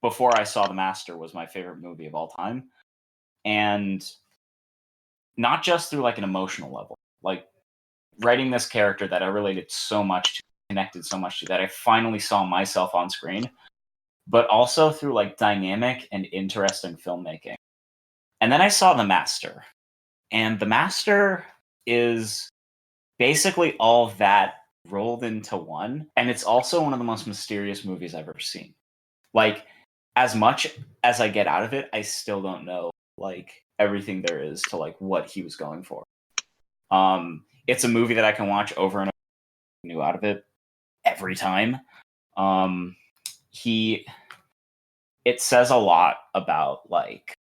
before I saw The Master was my favorite movie of all time. And not just through like an emotional level, like writing this character that I related so much to, connected so much to, that I finally saw myself on screen, but also through like dynamic and interesting filmmaking. And then I saw The Master. And The Master is basically all of that rolled into one. And it's also one of the most mysterious movies I've ever seen. Like, as much as I get out of it, I still don't know, like, everything there is to, like, what he was going for. It's a movie that I can watch over and over, new out of it every time. It says a lot about, like,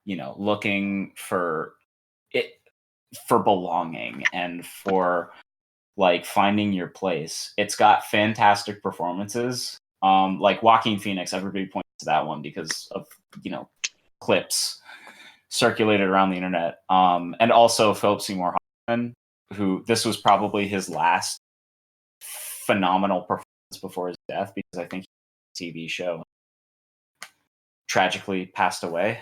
you know, looking for belonging and for like finding your place. It's got fantastic performances. Like Joaquin Phoenix, everybody points to that one because of, you know, clips circulated around the internet. And also Philip Seymour Hoffman, who this was probably his last phenomenal performance before his death, because I think his TV show tragically passed away.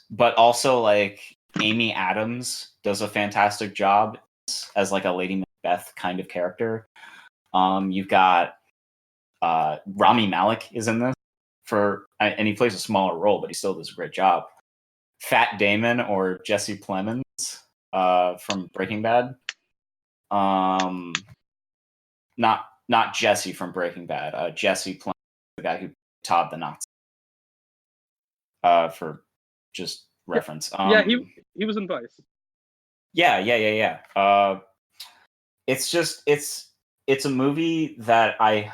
But also like Amy Adams does a fantastic job as like a Lady Macbeth kind of character. You've got Rami Malek is in this and he plays a smaller role, but he still does a great job. Fat Damon, or Jesse Plemons from Breaking Bad. Not Jesse from Breaking Bad. Jesse Plemons, the guy who Todd the Nazi. For just reference. Yeah, he was in Vice. Yeah. It's just it's a movie that I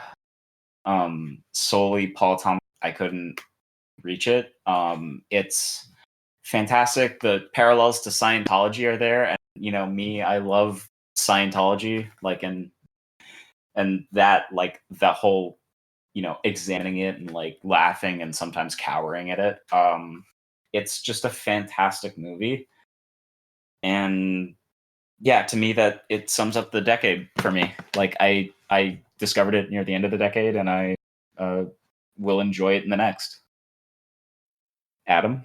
solely Paul Thomas. I couldn't reach it. It's fantastic. The parallels to Scientology are there, and me, I love Scientology, like and that like that whole examining it and like laughing and sometimes cowering at it. It's just a fantastic movie, and yeah, to me that it sums up the decade for me. Like I discovered it near the end of the decade, and I will enjoy it in the next. Adam?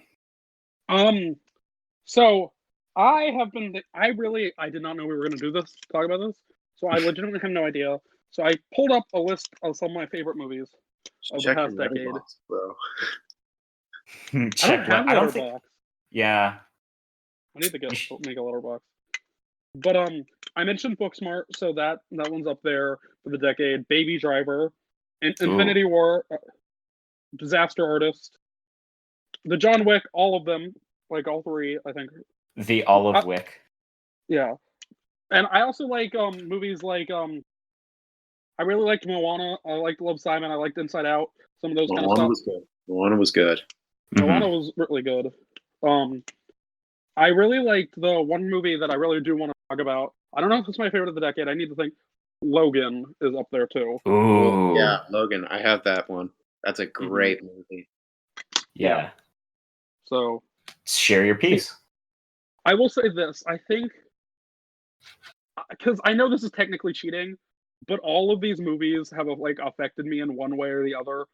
So I have been. I did not know we were going to do this. Talk about this. So I legitimately have no idea. So I pulled up a list of some of my favorite movies of the Check past your decade. Letterboxd, bro. I don't have Letterboxd. Yeah. I need to make a Letterboxd. But I mentioned Booksmart, so that one's up there for the decade. Baby Driver, Infinity War, Disaster Artist, the John Wick, all of them, like all three, I think. The Olive Wick. Yeah, and I also like movies like I really liked Moana. I liked Love, Simon. I liked Inside Out. Some of those kind of stuff. Moana was good. Moana was really good. I really liked the one movie that I really do want to talk about. I don't know if it's my favorite of the decade. I need to think. Logan is up there too. Ooh. Yeah, Logan. I have that one. That's a great movie. Yeah. So share your piece. I will say this. I think because I know this is technically cheating, but all of these movies have like affected me in one way or the other.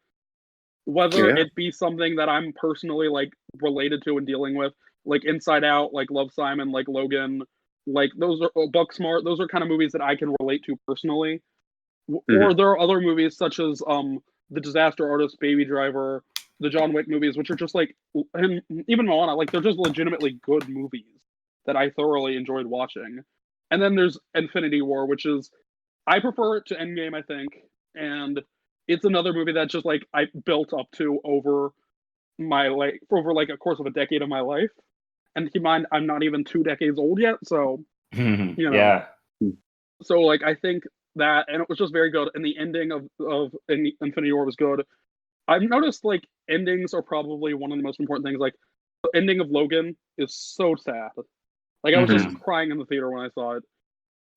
Whether it be something that I'm personally like related to and dealing with, like Inside Out, like Love, Simon, like Logan, like those are Booksmart. Those are kind of movies that I can relate to personally. Or there are other movies such as The Disaster Artist, Baby Driver, the John Wick movies, which are just like, and even Moana, like they're just legitimately good movies that I thoroughly enjoyed watching. And then there's Infinity War, which is, I prefer it to Endgame, I think, and it's another movie that just like I built up to over a course of a decade of my life. And keep in mind, I'm not even 2 decades old yet, so Yeah. So like I think that, and it was just very good. And the ending of Infinity War was good. I've noticed like endings are probably one of the most important things. Like the ending of Logan is so sad. Like I was just crying in the theater when I saw it.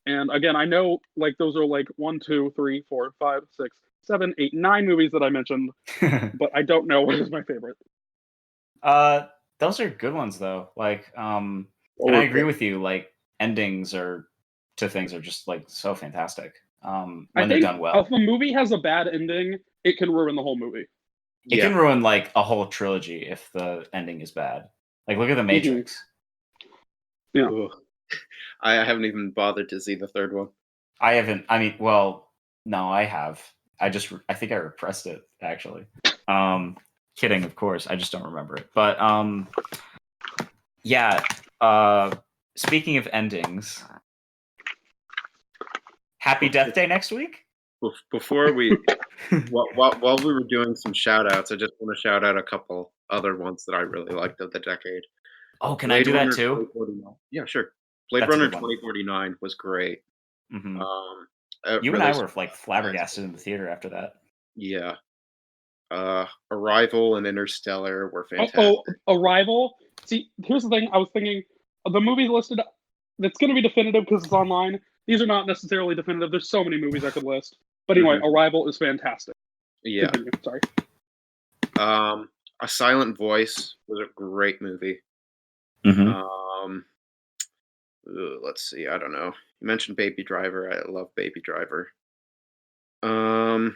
And again, I know like those are like 1, 2, 3, 4, 5, 6, 7, 8, 9 movies that I mentioned, but I don't know what is my favorite. Those are good ones though. Like, and I agree with you. Like, endings to things are just like so fantastic. When they're done well. If a movie has a bad ending, it can ruin the whole movie. It can ruin like a whole trilogy if the ending is bad. Like, look at The Matrix. Yeah. Ooh. I haven't even bothered to see the third one. I haven't. I mean, well, no, I have. I think I repressed it actually. Kidding, of course. I just don't remember it. But yeah. Speaking of endings, Happy Death Day next week. Before we, while we were doing some shout outs, I just want to shout out a couple other ones that I really liked of the decade. Oh, can I do that too? Yeah, sure. Blade Runner 2049 was great. Mm-hmm. You and I were like flabbergasted in the theater after that. Yeah. Arrival and Interstellar were fantastic. Arrival. See, here's the thing. I was thinking the movies listed that's going to be definitive because it's online. These are not necessarily definitive. There's so many movies I could list. But anyway, Arrival is fantastic. Yeah. Continue. Sorry. A Silent Voice was a great movie. Let's see. I don't know. You mentioned Baby Driver. I love Baby Driver. The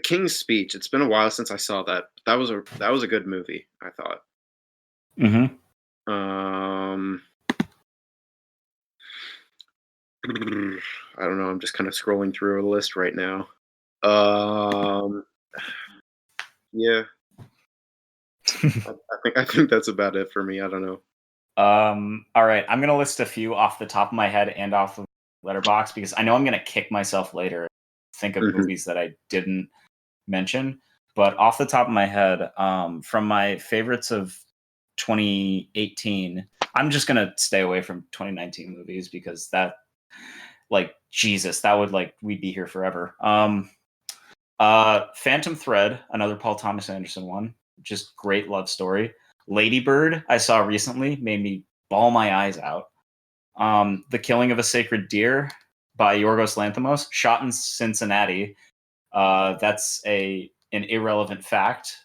King's Speech. It's been a while since I saw that. That was a good movie, I thought. I don't know. I'm just kind of scrolling through a list right now. Yeah. I think that's about it for me. I don't know. All right. I'm gonna list a few off the top of my head and off of Letterboxd because I know I'm gonna kick myself later. Think of movies that I didn't mention, but off the top of my head, from my favorites of 2018, I'm just gonna stay away from 2019 movies because that, like, Jesus, that would like we'd be here forever. Phantom Thread, another Paul Thomas Anderson one, just great love story. Lady Bird, I saw recently, made me bawl my eyes out. The Killing of a Sacred Deer by Yorgos Lanthimos, shot in Cincinnati. That's an irrelevant fact.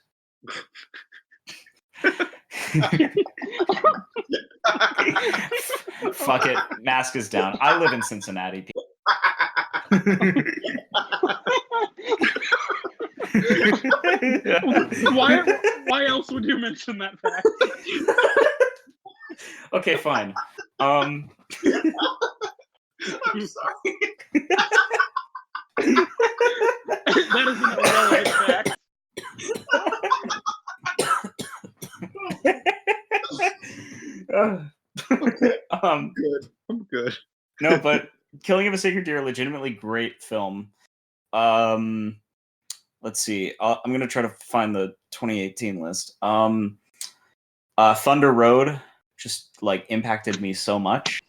Fuck it, mask is down. I live in Cincinnati. Why else would you mention that fact? Okay, fine. I'm sorry. That is an irrelevant fact. I'm good. No, but Killing of a Sacred Deer, legitimately great film. Let's see. I'm gonna try to find the 2018 list. Thunder Road just like impacted me so much.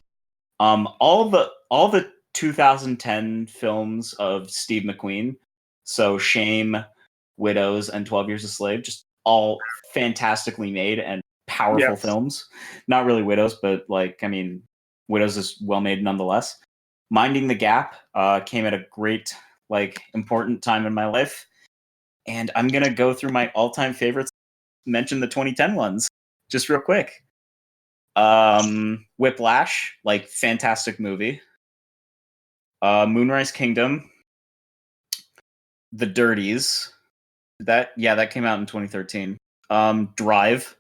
All the 2010 films of Steve McQueen, so Shame, Widows, and 12 Years a Slave, just all fantastically made and powerful films. Not really Widows, but like, I mean, Widows is well made nonetheless. Minding the Gap came at a great, like, important time in my life. And I'm going to go through my all-time favorites, mention the 2010 ones, just real quick. Whiplash, like, fantastic movie. Moonrise Kingdom. The Dirties. That came out in 2013. Drive.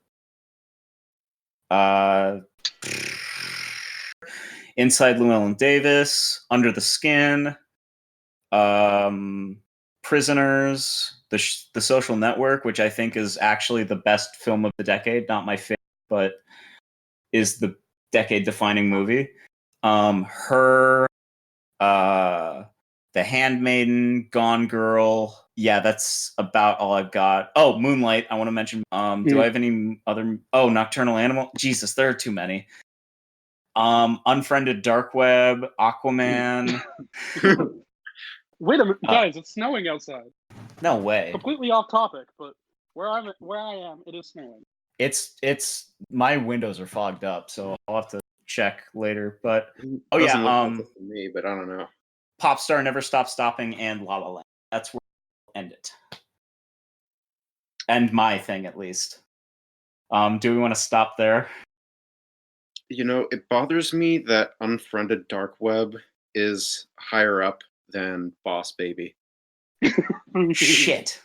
Inside Llewellyn Davis, Under the Skin, Prisoners, the Social Network, which I think is actually the best film of the decade. Not my favorite, but is the decade-defining movie. Her, The Handmaiden, Gone Girl. Yeah, that's about all I've got. Oh, Moonlight, I want to mention. Do I have any other? Oh, Nocturnal Animal. Jesus, there are too many. Unfriended Dark Web, Aquaman. Wait a minute, guys! It's snowing outside. No way. Completely off topic, but where I am, it is snowing. It's my windows are fogged up, so I'll have to check later. But Doesn't look like it for me, but I don't know. Popstar, Never Stop Stopping, and La La Land. That's where we'll end it. End my thing, at least. Do we want to stop there? You know, it bothers me that Unfriended Dark Web is higher up than Boss Baby. Shit.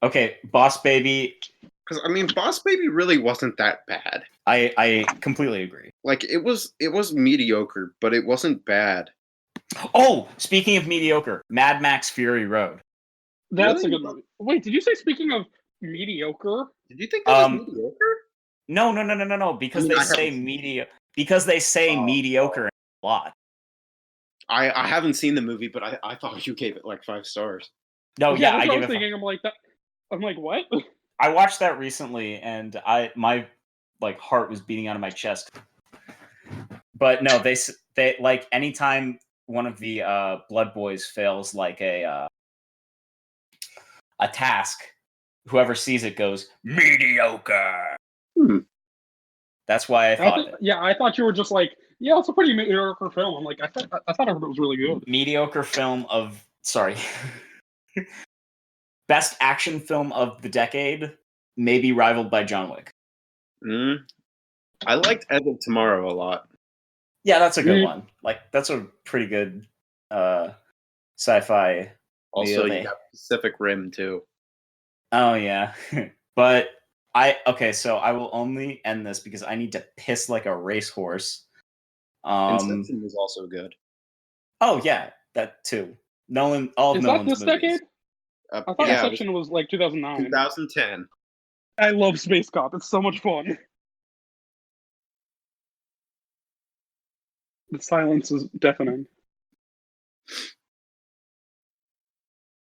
Okay, Boss Baby. Because I mean, Boss Baby really wasn't that bad. I completely agree. Like it was mediocre, but it wasn't bad. Oh, speaking of mediocre, Mad Max Fury Road. That's really? A good movie. Wait, did you say speaking of mediocre? Did you think that was mediocre? No. Because they say mediocre a lot. I haven't seen the movie, but I thought you gave it like 5 stars. No, yeah, I was thinking. I'm like that. I'm like, what? I watched that recently, and my like heart was beating out of my chest. But no, they like anytime one of the Blood Boys fails like a task, whoever sees it goes mediocre. That's why I thought. I thought you were just like, yeah, it's a pretty mediocre film. I'm like, I thought it was really good. Mediocre film of best action film of the decade, maybe rivaled by John Wick. I liked Edge of Tomorrow a lot. Yeah, that's a good one. Like, that's a pretty good sci-fi. Also, you got Pacific Rim too. Oh yeah, but so I will only end this because I need to piss like a racehorse. Inception was also good. Oh yeah, that too. Nolan, all of Is Nolan's that this movies. decade? I thought Inception was like 2009. 2010. I love Space Cop. It's so much fun. The silence is deafening.